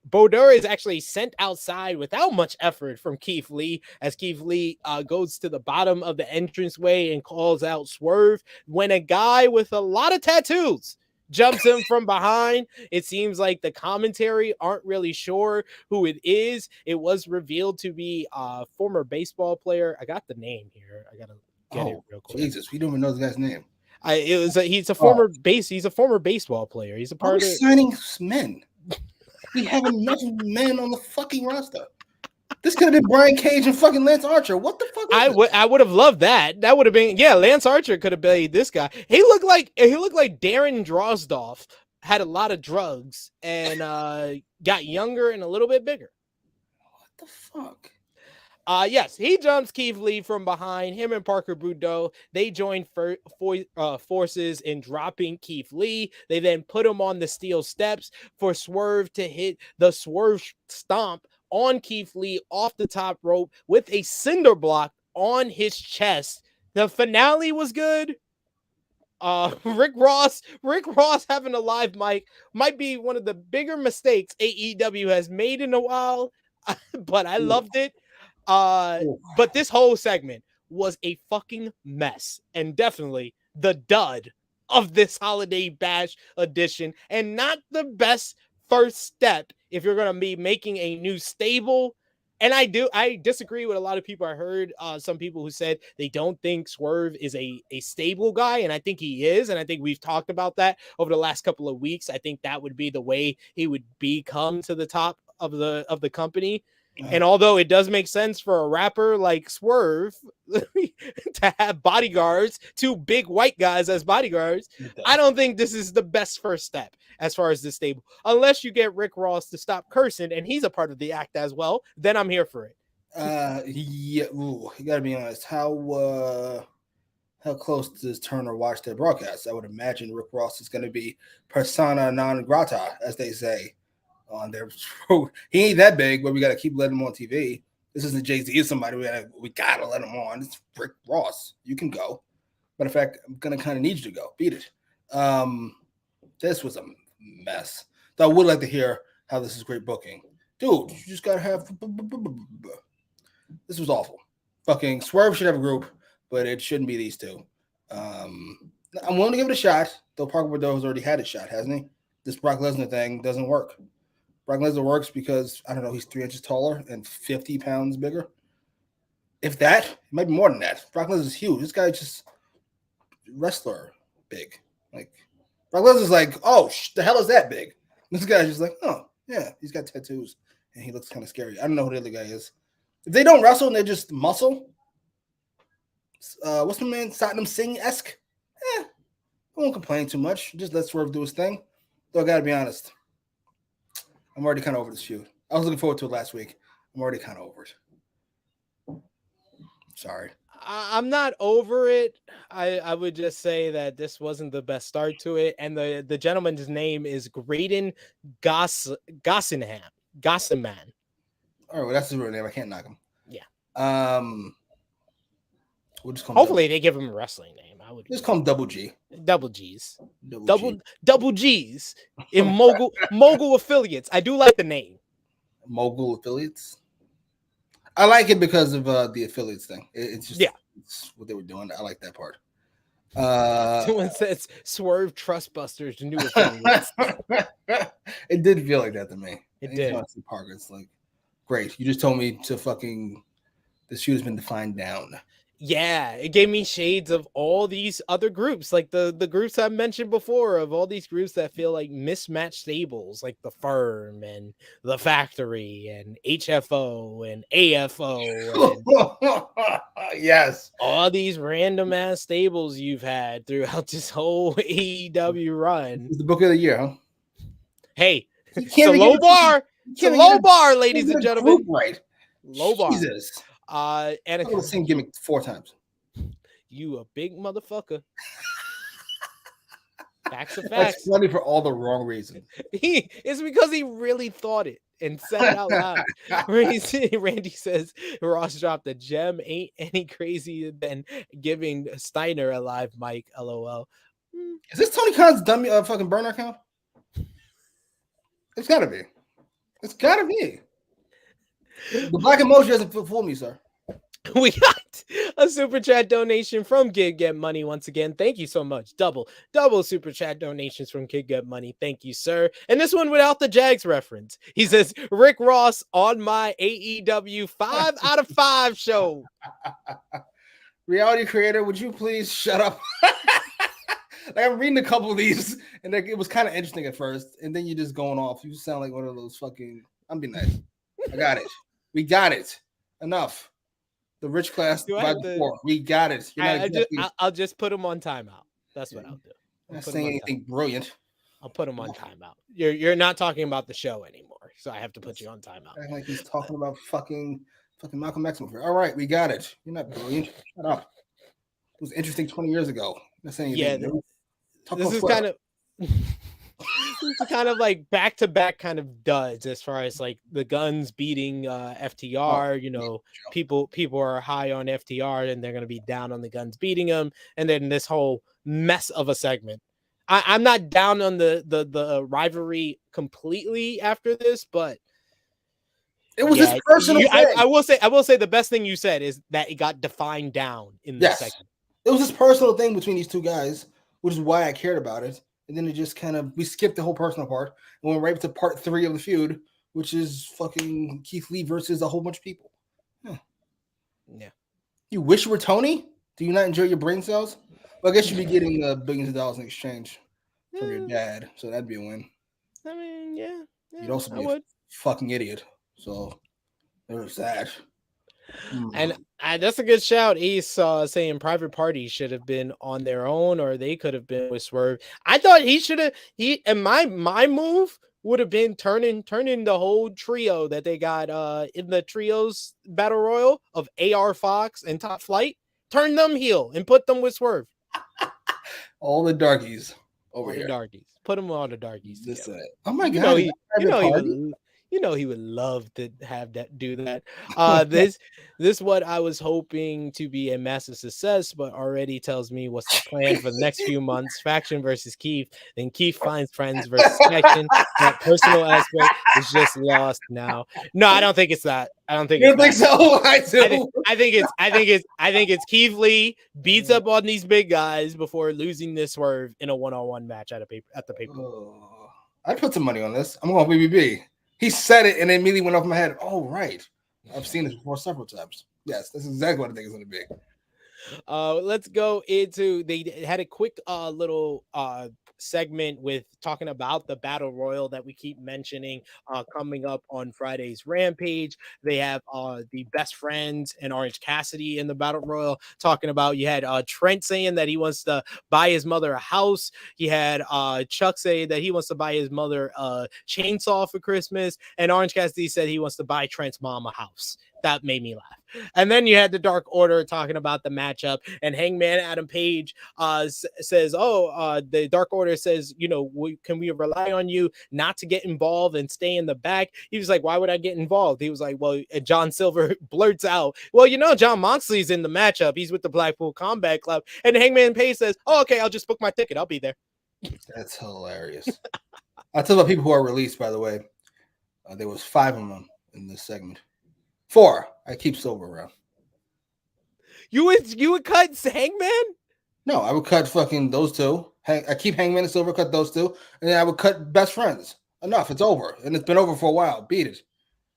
Boudreaux is actually sent outside without much effort from Keith Lee, as Keith Lee goes to the bottom of the entranceway and calls out Swerve when a guy with a lot of tattoos jumps him from behind. It seems like the commentary aren't really sure who it is. It was revealed to be a former baseball player. I got the name here. I gotta get it real quick. Jesus, we don't even know the guy's name. He's a former baseball player. He's a part of signing men. We have enough men on the fucking roster. This could have been Brian Cage and fucking Lance Archer. What the fuck? I would have loved that. That would have been, yeah. Lance Archer could have played this guy. He looked like Darren Drozdov had a lot of drugs and got younger and a little bit bigger. What the fuck? Yes, he jumps Keith Lee from behind. Him and Parker Boudreaux, they join forces in dropping Keith Lee. They then put him on the steel steps for Swerve to hit the Swerve stomp on Keith Lee off the top rope with a cinder block on his chest The finale was good. Rick Ross having a live mic might be one of the bigger mistakes AEW has made in a while, but I loved it. But this whole segment was a fucking mess, and definitely the dud of this holiday bash edition, and not the best first step if you're gonna be making a new stable. And I disagree with a lot of people. I heard some people who said they don't think Swerve is a stable guy, and I think he is, and I think we've talked about that over the last couple of weeks. I think that would be the way he would become to the top of the company. And although it does make sense for a rapper like Swerve to have bodyguards, two big white guys as bodyguards, I don't think this is the best first step as far as this stable. Unless you get Rick Ross to stop cursing, and he's a part of the act as well, then I'm here for it. Yeah, you gotta be honest. How close does Turner watch their broadcasts? I would imagine Rick Ross is going to be persona non grata, as they say. On their he ain't that big, but we got to keep letting him on TV. This isn't Jay-Z or somebody we gotta let him on. It's Rick Ross. You can go. Matter of fact, I'm gonna kind of need you to go. Beat it. This was a mess. So I would like to hear how this is great booking. Dude, you just gotta have this was awful. Fucking Swerve should have a group, but it shouldn't be these two. I'm willing to give it a shot, though Parker Bordeaux has already had a shot, hasn't he? This Brock Lesnar thing doesn't work. Brock Lesnar works because, I don't know, he's 3 inches taller and 50 pounds bigger. If that, it might be more than that. Brock Lesnar's huge. This guy's just wrestler big. Like, Brock Lesnar's like, oh, the hell is that big? This guy's just like, oh, yeah, he's got tattoos and he looks kind of scary. I don't know who the other guy is. If they don't wrestle and they're just muscle, what's my man, Satnam Singh-esque? I won't complain too much. Just let Swerve do his thing. Though I got to be honest, I'm already kind of over this feud. I was looking forward to it last week. I'm already kind of over it. Sorry. I'm not over it. I would just say that this wasn't the best start to it. And the gentleman's name is Graydon Gossenman. All right, well, that's his real name. I can't knock him. Yeah. We'll just call him Hopefully they give him a wrestling name. I would just call him Double G. Double G's. G. Double G's in mogul affiliates. I do like the name. Mogul affiliates. I like it because of the affiliates thing. It's just it's what they were doing. I like that part. Someone says Swerve Trustbusters new affiliates. It did feel like that to me. It did. Parker, it's like, great. You just told me to fucking the shoe has been defined down. Yeah, it gave me shades of all these other groups, like the groups I've mentioned before, of all these groups that feel like mismatched stables, like the Firm and the Factory and HFO and AFO. And yes. All these random ass stables you've had throughout this whole AEW run. It's the book of the year, huh? Hey, it's a low bar. It's a low bar, ladies and gentlemen. Right. Low bar. Jesus. And I the same gimmick 4 times. You a big motherfucker. Facts are facts. That's funny for all the wrong reasons. It's because he really thought it and said it out loud. Randy says Ross dropped a gem. Ain't any crazier than giving Steiner a live mic. LOL. Is this Tony Khan's dummy fucking burner account? It's gotta be. It's gotta be. The black emoji doesn't fool me, sir. We got a super chat donation from Kid Get Money once again. Thank you so much. Double super chat donations from Kid Get Money. Thank you, sir. And this one without the Jags reference. He says, Rick Ross on my AEW 5 out of 5 show. Reality creator, would you please shut up? Like, I'm reading a couple of these, and like, it was kind of interesting at first, and then you're just going off. You sound like one of those fucking. I'm being nice. I got it. We got it. Enough. The rich class by the poor. We got it. I'll just put him on timeout. That's what I'll do. I'm not saying anything brilliant. I'll put him on timeout. You're not talking about the show anymore, so I have to put you on timeout. Like he's talking about fucking Malcolm X. All right, we got it. You're not brilliant. Shut up. It was interesting 20 years ago. I'm not saying anything. This is kind of kind of like back-to-back kind of duds as far as like the Guns beating FTR. You know, people are high on FTR and they're gonna be down on the Guns beating them, and then this whole mess of a segment. I'm not down on the rivalry completely after this, but it was his personal thing. I will say the best thing you said is that it got defined down in this segment. It was his personal thing between these two guys, which is why I cared about it. And then it just kind of, we skipped the whole personal part and went right to part 3 of the feud, which is fucking Keith Lee versus a whole bunch of people. Yeah. You wish you were Tony? Do you not enjoy your brain cells? Well, I guess you'd be getting billions of dollars in exchange from your dad, so that'd be a win. I mean, yeah. You'd also be a fucking idiot. So there's that. And that's a good shout. He's saying Private Party should have been on their own, or they could have been with Swerve. I thought he should have. And my move would have been turning the whole trio that they got in the trios battle royal of AR Fox and Top Flight. Turn them heel and put them with Swerve. All the darkies over here. Darkies. Put them all the darkies. Oh my god! You know he would love to have that do that. This what I was hoping to be a massive success, but already tells me what's the plan for the next few months. Faction versus Keith, then Keith finds friends versus Faction. That personal aspect is just lost now. No, I don't think it's that. I don't think you think so. I do. I think it's Keith Lee beats up on these big guys before losing this Swerve in a one-on-one match at the paper. I'd put some money on this. I'm going BBB. He said it and it immediately went off my head. Oh, right. I've seen this before several times. Yes, that's exactly what I think it's going to be. Let's go into, they had a quick little segment with talking about the battle royal that we keep mentioning coming up on Friday's Rampage. They have the Best Friends and Orange Cassidy in the battle royal talking about, you had Trent saying that he wants to buy his mother a house. He had Chuck say that he wants to buy his mother a chainsaw for Christmas, and Orange Cassidy said he wants to buy Trent's mom a house. That made me laugh. And then you had the Dark Order talking about the matchup, and Hangman Adam Page says, the Dark Order says, you know, can we rely on you not to get involved and stay in the back? He was like, why would I get involved? He was like, well, John Silver blurts out, well, you know, John Moxley's in the matchup. He's with the Blackpool Combat Club. And Hangman Page says, oh, okay, I'll just book my ticket. I'll be there. That's hilarious. I'll tell about people who are released, by the way. There was 5 of them in this segment. 4. I keep Silver around. You would cut Hangman? No, I would cut fucking those 2. I keep Hangman and Silver, cut those 2, and then I would cut Best Friends. Enough. It's over, and it's been over for a while. Beat it.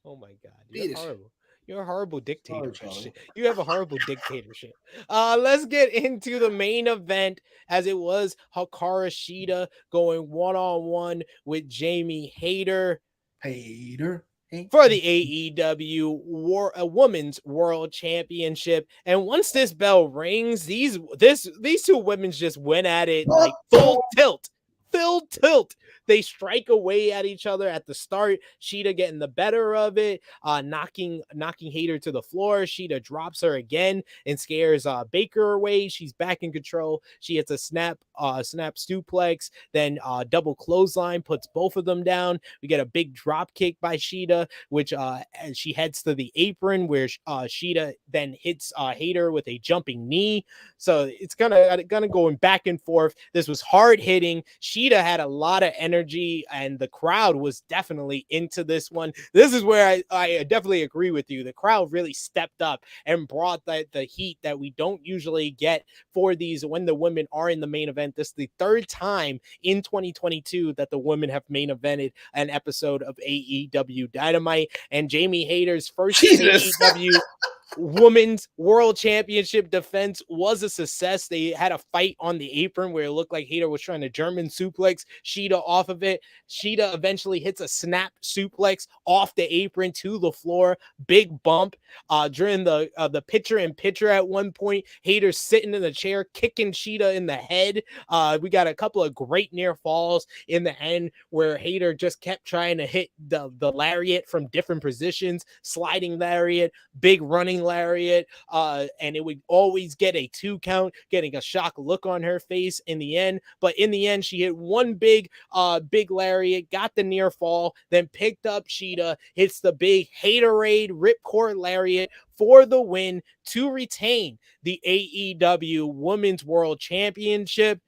Oh my god, you're horrible. You're a horrible dictatorship. You have a horrible dictatorship. Let's get into the main event, as it was Hikaru Shida going one-on-one with Jamie Hayter. For the AEW Women's World Championship. And once this bell rings, these 2 women just went at it like full tilt. They strike away at each other at the start. Shida getting the better of it, knocking Hayter to the floor. Shida drops her again and scares Baker away. She's back in control. She hits a snap suplex, then double clothesline, puts both of them down. We get a big drop kick by Shida, which and she heads to the apron where Shida then hits Hayter with a jumping knee. So it's gonna going back and forth. This was hard hitting. Shida had a lot of energy, and the crowd was definitely into this one. This is where I definitely agree with you. The crowd really stepped up and brought the heat that we don't usually get for these when the women are in the main event. This is the 3rd time in 2022 that the women have main evented an episode of AEW Dynamite, and Jamie Hayter's first AEW Women's World Championship defense was a success. They had a fight on the apron where it looked like Hayter was trying to German suplex Shida off of it. Shida eventually hits a snap suplex off the apron to the floor. Big bump during the picture-in-picture at one point. Hayter's sitting in the chair, kicking Shida in the head. We got a couple of great near falls in the end where Hayter just kept trying to hit the lariat from different positions, sliding lariat, big running flying lariat, and it would always get a 2 count, getting a shocked look on her face in the end. But in the end, she hit one big lariat, got the near fall, then picked up Shida, hits the big Haterade ripcord lariat for the win to retain the AEW Women's World Championship.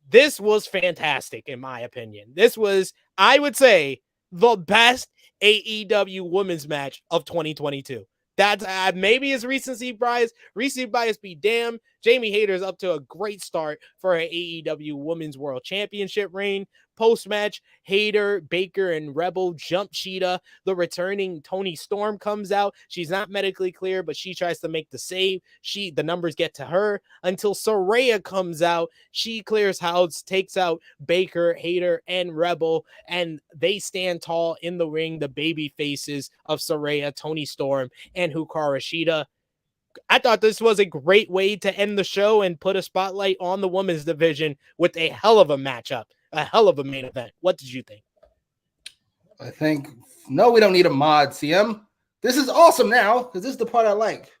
This was fantastic, in my opinion. This was, I would say, the best AEW women's match of 2022. That's maybe it's recency bias. Recency bias be damned. Jamie Hayter's up to a great start for her AEW Women's World Championship reign. Post-match, Hayter, Baker, and Rebel jump Shida. The returning Toni Storm comes out. She's not medically clear, but she tries to make the save. The numbers get to her until Saraya comes out. She clears house, takes out Baker, Hayter, and Rebel, and they stand tall in the ring, the baby faces of Saraya, Toni Storm, and Hikaru Shida. I thought this was a great way to end the show and put a spotlight on the women's division with a hell of a matchup, a hell of a main event. What did you think? I think, no, we don't need a mod, CM. This is awesome now, because this is the part I like.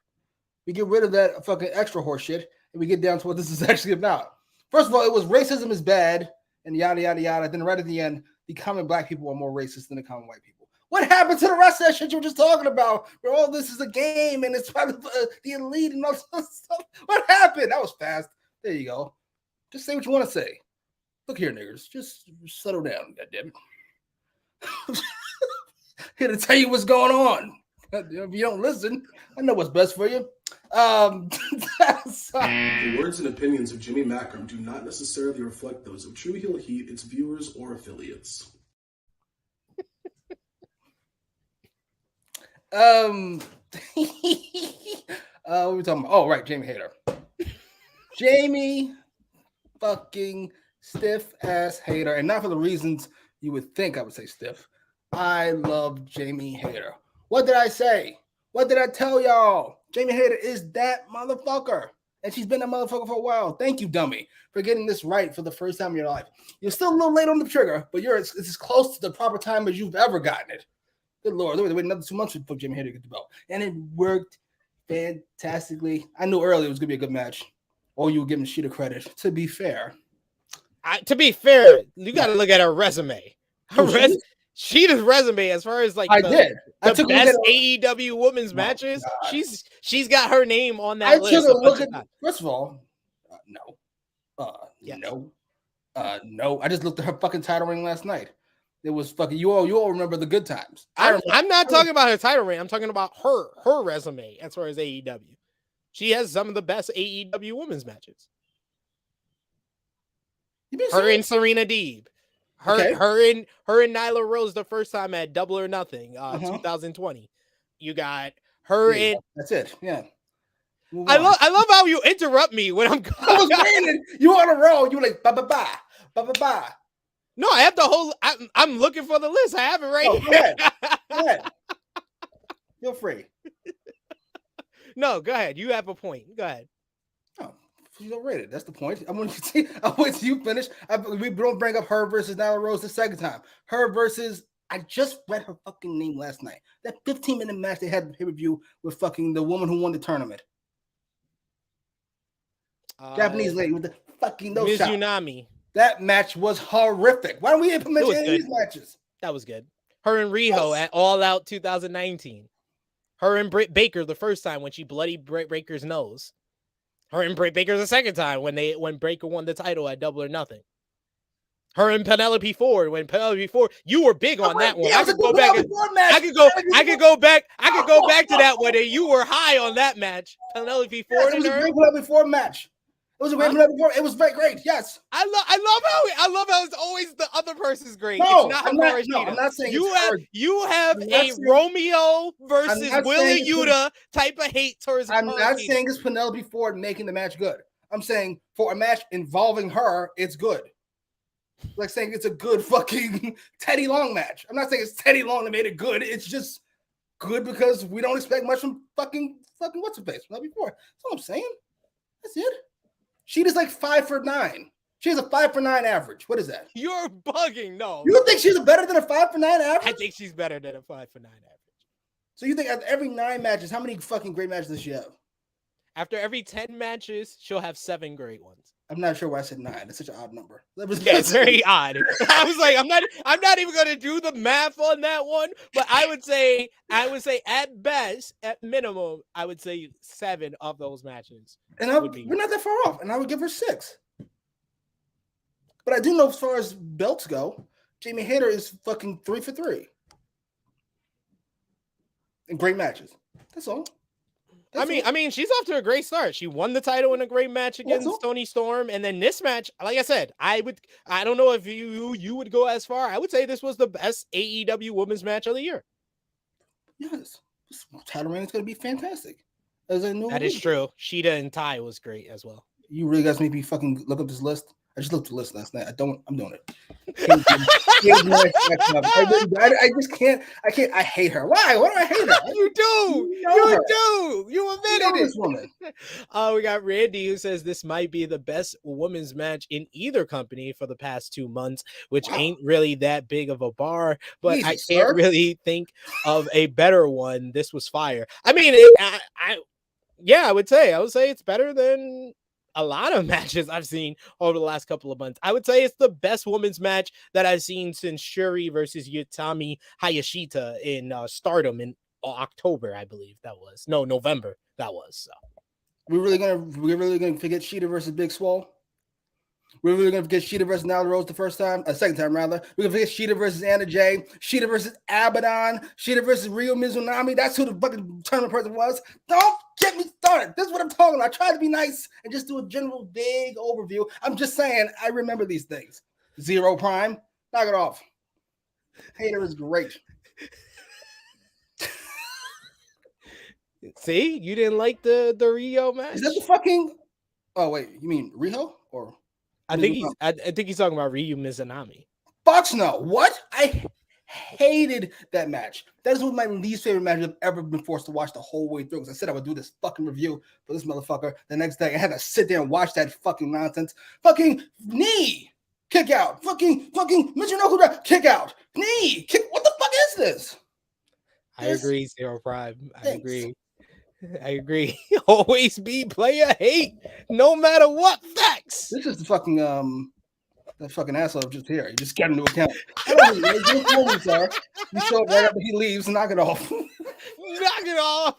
We get rid of that fucking extra horse shit, and we get down to what this is actually about. First of all, it was racism is bad, and yada, yada, yada. Then right at the end, the common black people are more racist than the common white people. What happened to the rest of that shit you were just talking about? Where all this is a game and it's part of the elite and all that stuff. What happened? That was fast. There you go. Just say what you want to say. Look here, niggers. Just settle down, goddammit. Here to tell you what's going on. If you don't listen, I know what's best for you. The words and opinions of Jimmy Macram do not necessarily reflect those of True Heel Heat, its viewers, or affiliates. What are we talking about? Oh, right, Jamie Hayter. Jamie fucking stiff ass Hayter, and not for the reasons you would think I would say stiff. I love Jamie Hayter. What did I say? What did I tell y'all? Jamie Hayter is that motherfucker, and she's been that motherfucker for a while. Thank you, dummy, for getting this right for the first time in your life. You're still a little late on the trigger, but it's as close to the proper time as you've ever gotten it. Good Lord, they waited another 2 months for Jimmy Hayter to get the belt. And it worked fantastically. I knew earlier it was going to be a good match. Or you were giving Shida credit, to be fair. To be fair, you got to look at her resume. Shida's resume, as far as like I did. I the best AEW women's matches, she's got her name on that list. I took a look at, first of all, no. No. I just looked at her fucking title ring last night. It was fucking you all remember the good times. I'm not talking about her title reign. I'm talking about her resume as far as AEW. She has some of the best AEW women's matches. Her and Serena Deeb. Her and Nyla Rose the first time at Double or Nothing, 2020. You got her and that's it. Yeah. I love how you interrupt me when I'm I was waiting. You on a roll. You were like ba ba ba ba ba ba. No, I have the whole. I'm looking for the list. I have it right here. Go ahead. Feel free. No, go ahead. You have a point. Go ahead. Oh, you don't rate it. That's the point. I'm going to see. I'll wait till you finish. We don't bring up her versus Nyla Rose the second time. Her versus. I just read her fucking name last night. That 15-minute match they had pay-per-view with fucking the woman who won the tournament. Japanese lady with the fucking no shot. Mizunami. That match was horrific. Why don't we implement any of these matches? That was good. Her and Riho at All Out 2019. Her and Britt Baker the first time when she bloodied Britt Baker's nose. Her and Britt Baker the second time when Baker won the title at Double or Nothing. Her and Penelope Ford you were big on that one. I could go back to that one, and you were high on that match. Penelope Ford and her. It was a great Penelope Ford match. It was a great Penelope Ford. It was very great. Yes. I love how it's always the other person's great. No, it's I'm not saying you have a Romeo versus Willa Yuta type of hate towards. I'm not saying it's Penelope Ford making the match good. I'm saying for a match involving her, it's good. Like saying it's a good fucking Teddy Long match. I'm not saying it's Teddy Long that made it good. It's just good because we don't expect much from fucking what's her face Penelope Ford. That's all I'm saying. That's it. She is like 5 for 9. She has a 5 for 9 average. What is that? You're bugging. No. You think she's better than a 5 for 9 average? I think she's better than a 5 for 9 average. So you think after every 9 matches, how many fucking great matches does she have? After every 10 matches, she'll have 7 great ones. I'm not sure why I said 9. It's such an odd number. Yeah, it's very odd. I was like, I'm not even gonna do the math on that one, but I would say at best, at minimum, I would say 7 of those matches. And we're not that far off, and I would give her 6. But I do know as far as belts go, Jamie Hayter is fucking 3 for 3. And great matches. That's all. I mean, she's off to a great start. She won the title in a great match against Toni Storm, and then this match, like I said, I don't know if you would go as far. I would say this was the best AEW women's match of the year. Yes, this title reign is going to be fantastic. That is true. Shida and Ty was great as well. You really guys make me fucking look up this list. I just looked at the list last night. I'm doing it. I just can't. I hate her. Why? Why do I hate her? You do. You admitted it. Woman. We got Randy who says this might be the best women's match in either company for the past 2 months, which ain't really that big of a bar, but I can't really think of a better one. This was fire. I mean, I would say it's better than a lot of matches I've seen over the last couple of months. I would say it's the best women's match that I've seen since Shuri versus Utami Hayashita in Stardom in October, I believe that was. No, November that was. So. We're really gonna forget Shida versus Big Swole. We're really gonna forget Shida versus Nyla Rose second time rather. We're gonna forget Shida versus Anna Jay, Shida versus Abaddon, Shida versus Ryo Mizunami. That's who the fucking tournament person was. Don't get me started. This is what I'm talking about. I try to be nice and just do a general big overview. I'm just saying I remember these things. Zero Prime, knock it off. Hayter is great. See, you didn't like the Rio match? Is that the fucking? Oh wait, you mean Riho or? I think he's talking about Ryu Mizunami. Fox, no. What? I hated that match. That is one of my least favorite matches I've ever been forced to watch the whole way through. Because I said I would do this fucking review for this motherfucker. The next day, I had to sit there and watch that fucking nonsense. Fucking knee kick out. Fucking Michinoku kick out. Knee kick. What the fuck is this? I agree, Zero Prime. I agree. Always be player hate, no matter what facts. This is the fucking that fucking asshole just here. He just got into account. I don't know. You show up right after he leaves. Knock it off. Knock it off.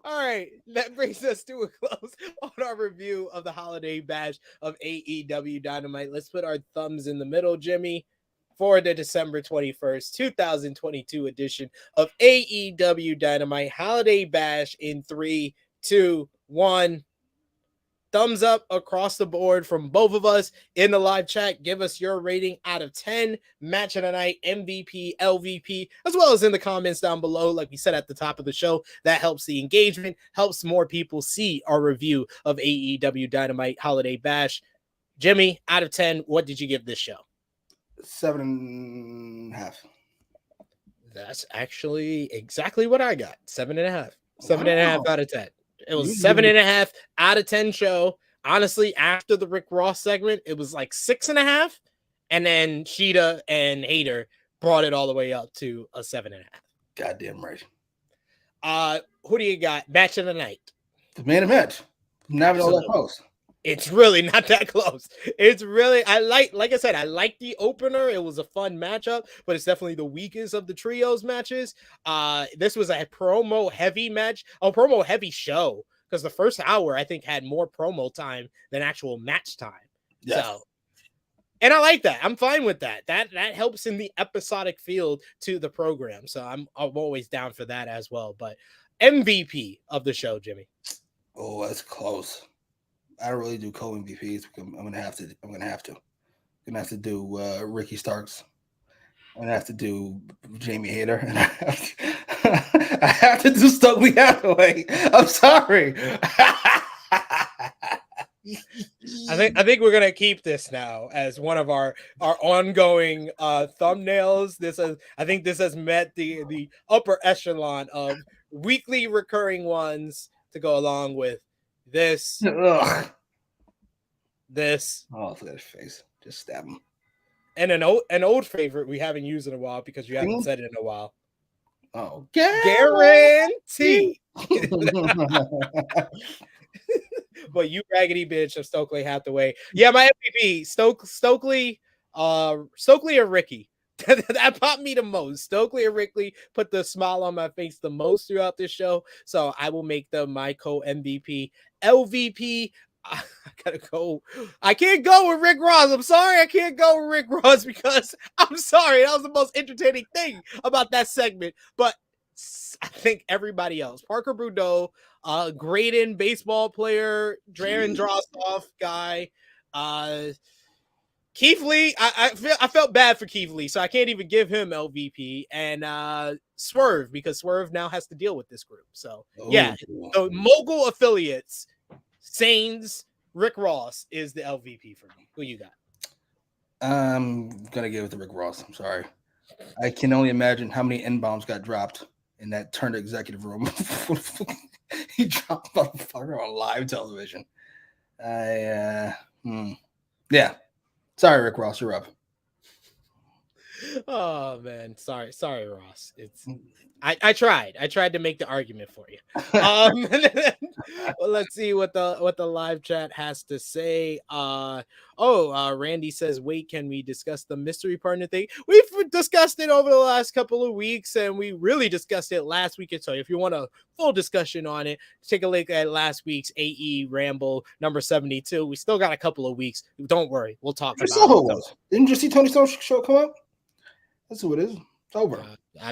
All right, that brings us to a close on our review of the Holiday Bash of AEW Dynamite. Let's put our thumbs in the middle, Jimmy, for the December 21st, 2022 edition of AEW Dynamite Holiday Bash in 3, 2, 1. Thumbs up across the board from both of us in the live chat. Give us your rating out of 10. Match of the night, MVP, LVP, as well as in the comments down below. Like we said at the top of the show, that helps the engagement, helps more people see our review of AEW Dynamite Holiday Bash. Jimmy, out of 10, what did you give this show? 7.5. That's actually exactly what I got. 7.5. 7.5 out of 10. It was 7.5 out of 10 show. Honestly, after the Rick Ross segment, it was like 6.5. And then Shida and Hayter brought it all the way up to a 7.5. Goddamn right. Who do you got? Match of the night. The main event. Not all that close. It's really not that close. It's really, like I said, I like the opener. It was a fun matchup, but it's definitely the weakest of the trios matches. This was a promo heavy match, a promo heavy show, because the first hour I think had more promo time than actual match time. Yes. So, and I like that. I'm fine with that. That helps in the episodic feel to the program. So I'm always down for that as well. But MVP of the show, Jimmy. Oh, that's close. I don't really do co-MVPs. I'm gonna have to do Ricky Starks. I'm gonna have to do Jamie Hayter, and I have to do Stokely Hathaway. I'm sorry. I think we're gonna keep this now as one of our ongoing thumbnails. I think this has met the upper echelon of weekly recurring ones to go along with this. Ugh. This. Oh, look at his face. Just stab him. And an old favorite we haven't used in a while because you haven't said it in a while. Oh, Guarantee. But you raggedy bitch of Stokely Hathaway. Yeah, my MVP, Stokely or Ricky. That popped me the most. Stokely or Ricky put the smile on my face the most throughout this show. So I will make them my co-MVP. LVP, I gotta go. I can't go with Rick Ross. I'm sorry, I can't go with Rick Ross because I'm sorry. That was the most entertaining thing about that segment. But I think everybody else, Parker Boudreaux, Graydon, baseball player, Darren Drossoff guy, Keith Lee. I felt bad for Keith Lee, so I can't even give him LVP. And Swerve, because Swerve now has to deal with this group. So yeah, the mogul affiliates, Saints, Rick Ross is the LVP for me. Who you got? I'm gonna give it to Rick Ross. I'm sorry. I can only imagine how many N-bombs got dropped in that Turner executive room. He dropped motherfucker on live television. Yeah. Sorry, Rick Ross, you're up. Oh man, sorry, Ross. It's I tried to make the argument for you. Well, let's see what the live chat has to say. Randy says, wait, can we discuss the mystery partner thing? We've discussed it over the last couple of weeks, and we really discussed it last week. So if you want a full discussion on it, take a look at last week's AEWramble number 72. We still got a couple of weeks. Don't worry, we'll talk about it. Didn't you see Tony Stone's show come up? That's who it is. It's over. I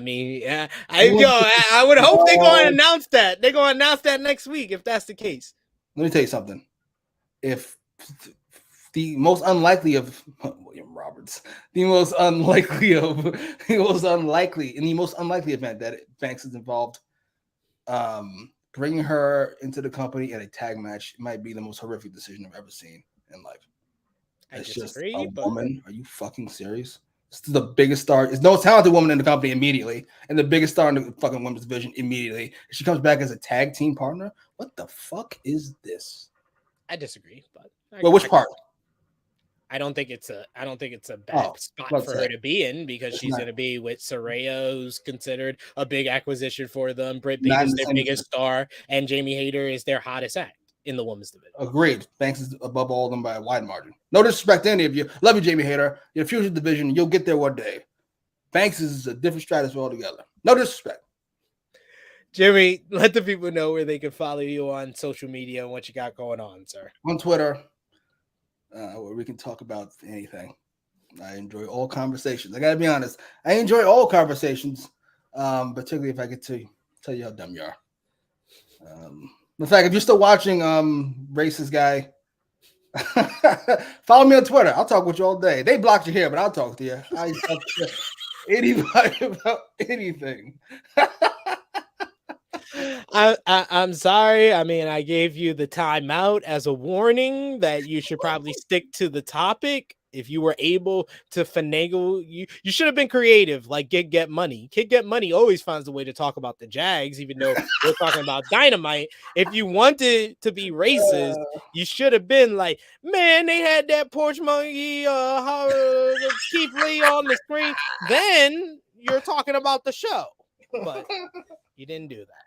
would hope they're going to announce that. They're going to announce that next week if that's the case. Let me tell you something. If the most unlikely of William Roberts, in the most unlikely event that Banks is involved, bringing her into the company in a tag match might be the most horrific decision I've ever seen in life. It's just a woman. Are you fucking serious? This is the biggest star. It's the most talented woman in the company immediately, and the biggest star in the fucking women's division immediately. She comes back as a tag team partner. What the fuck is this? I disagree, but which part? I don't think it's a bad spot for her to be in, because she's going to be with Saraya, who's considered a big acquisition for them. Britt Baker is their biggest star, and Jamie Hayter is their hottest act in the women's division. Agreed. Banks is above all of them by a wide margin. No disrespect to any of you. Love you, Jamie Hayter. Your future division, you'll get there one day. Banks is a different stratosphere altogether. No disrespect. Jimmy, let the people know where they can follow you on social media and what you got going on, sir. On Twitter, where we can talk about anything. I enjoy all conversations. I got to be honest. I enjoy all conversations, particularly if I get to tell you how dumb you are. In fact, if you're still watching Racist Guy, follow me on Twitter. I'll talk with you all day. They blocked you here, but I'll talk to you. I talk to anybody about anything. I'm sorry. I mean, I gave you the timeout as a warning that you should probably stick to the topic. If you were able to finagle, you should have been creative, like Get Money. Get Money always finds a way to talk about the Jags, even though we're talking about Dynamite. If you wanted to be racist, you should have been like, man, they had that porch monkey, Keith Lee on the screen. Then you're talking about the show, but you didn't do that.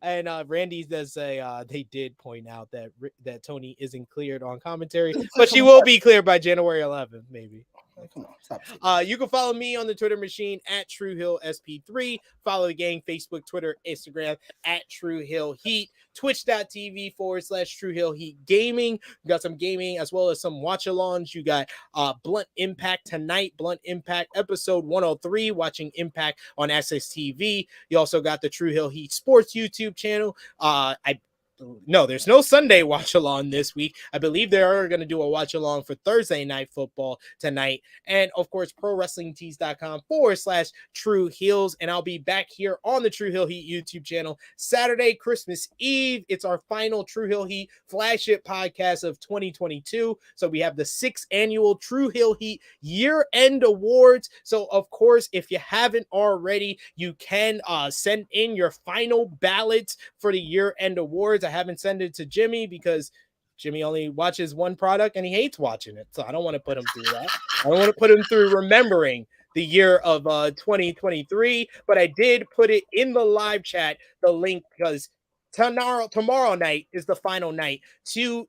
And Randy does say they did point out that Tony isn't cleared on commentary, but she will be cleared by January 11th, maybe. Come on, stop. You can follow me on the Twitter machine at TrueHillSP3. Follow the gang, Facebook, Twitter, Instagram at TrueHillHeat. Twitch.tv/TrueHillHeat Gaming. We got some gaming as well as some watch-alongs. You got Blunt Impact tonight, Blunt Impact episode 103, watching Impact on SSTV. You also got the True Hill Heat Sports YouTube channel. No, there's no Sunday watch along this week. I believe they are going to do a watch along for Thursday Night Football tonight. And of course, ProWrestlingTees.com/True Heels. And I'll be back here on the True Hill Heat YouTube channel Saturday, Christmas Eve. It's our final True Hill Heat flagship podcast of 2022. So we have the 6th annual True Hill Heat year-end awards. So of course, if you haven't already, you can send in your final ballots for the year-end awards. I haven't sent it to Jimmy because Jimmy only watches one product and he hates watching it. So I don't want to put him through that. I don't want to put him through remembering the year of 2023. But I did put it in the live chat, the link, because tomorrow night is the final night to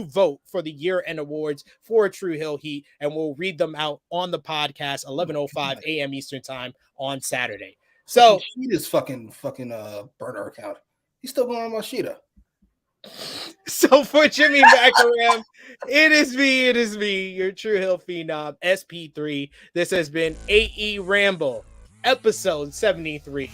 vote for the year-end awards for True Hill Heat, and we'll read them out on the podcast 11:05 a.m. Eastern time on Saturday. So Shida's fucking burner account. He's still going on my Shida. So for Jimmy Macram, it is me, your True Hill Phenom, SP3. This has been AEWramble, episode 73.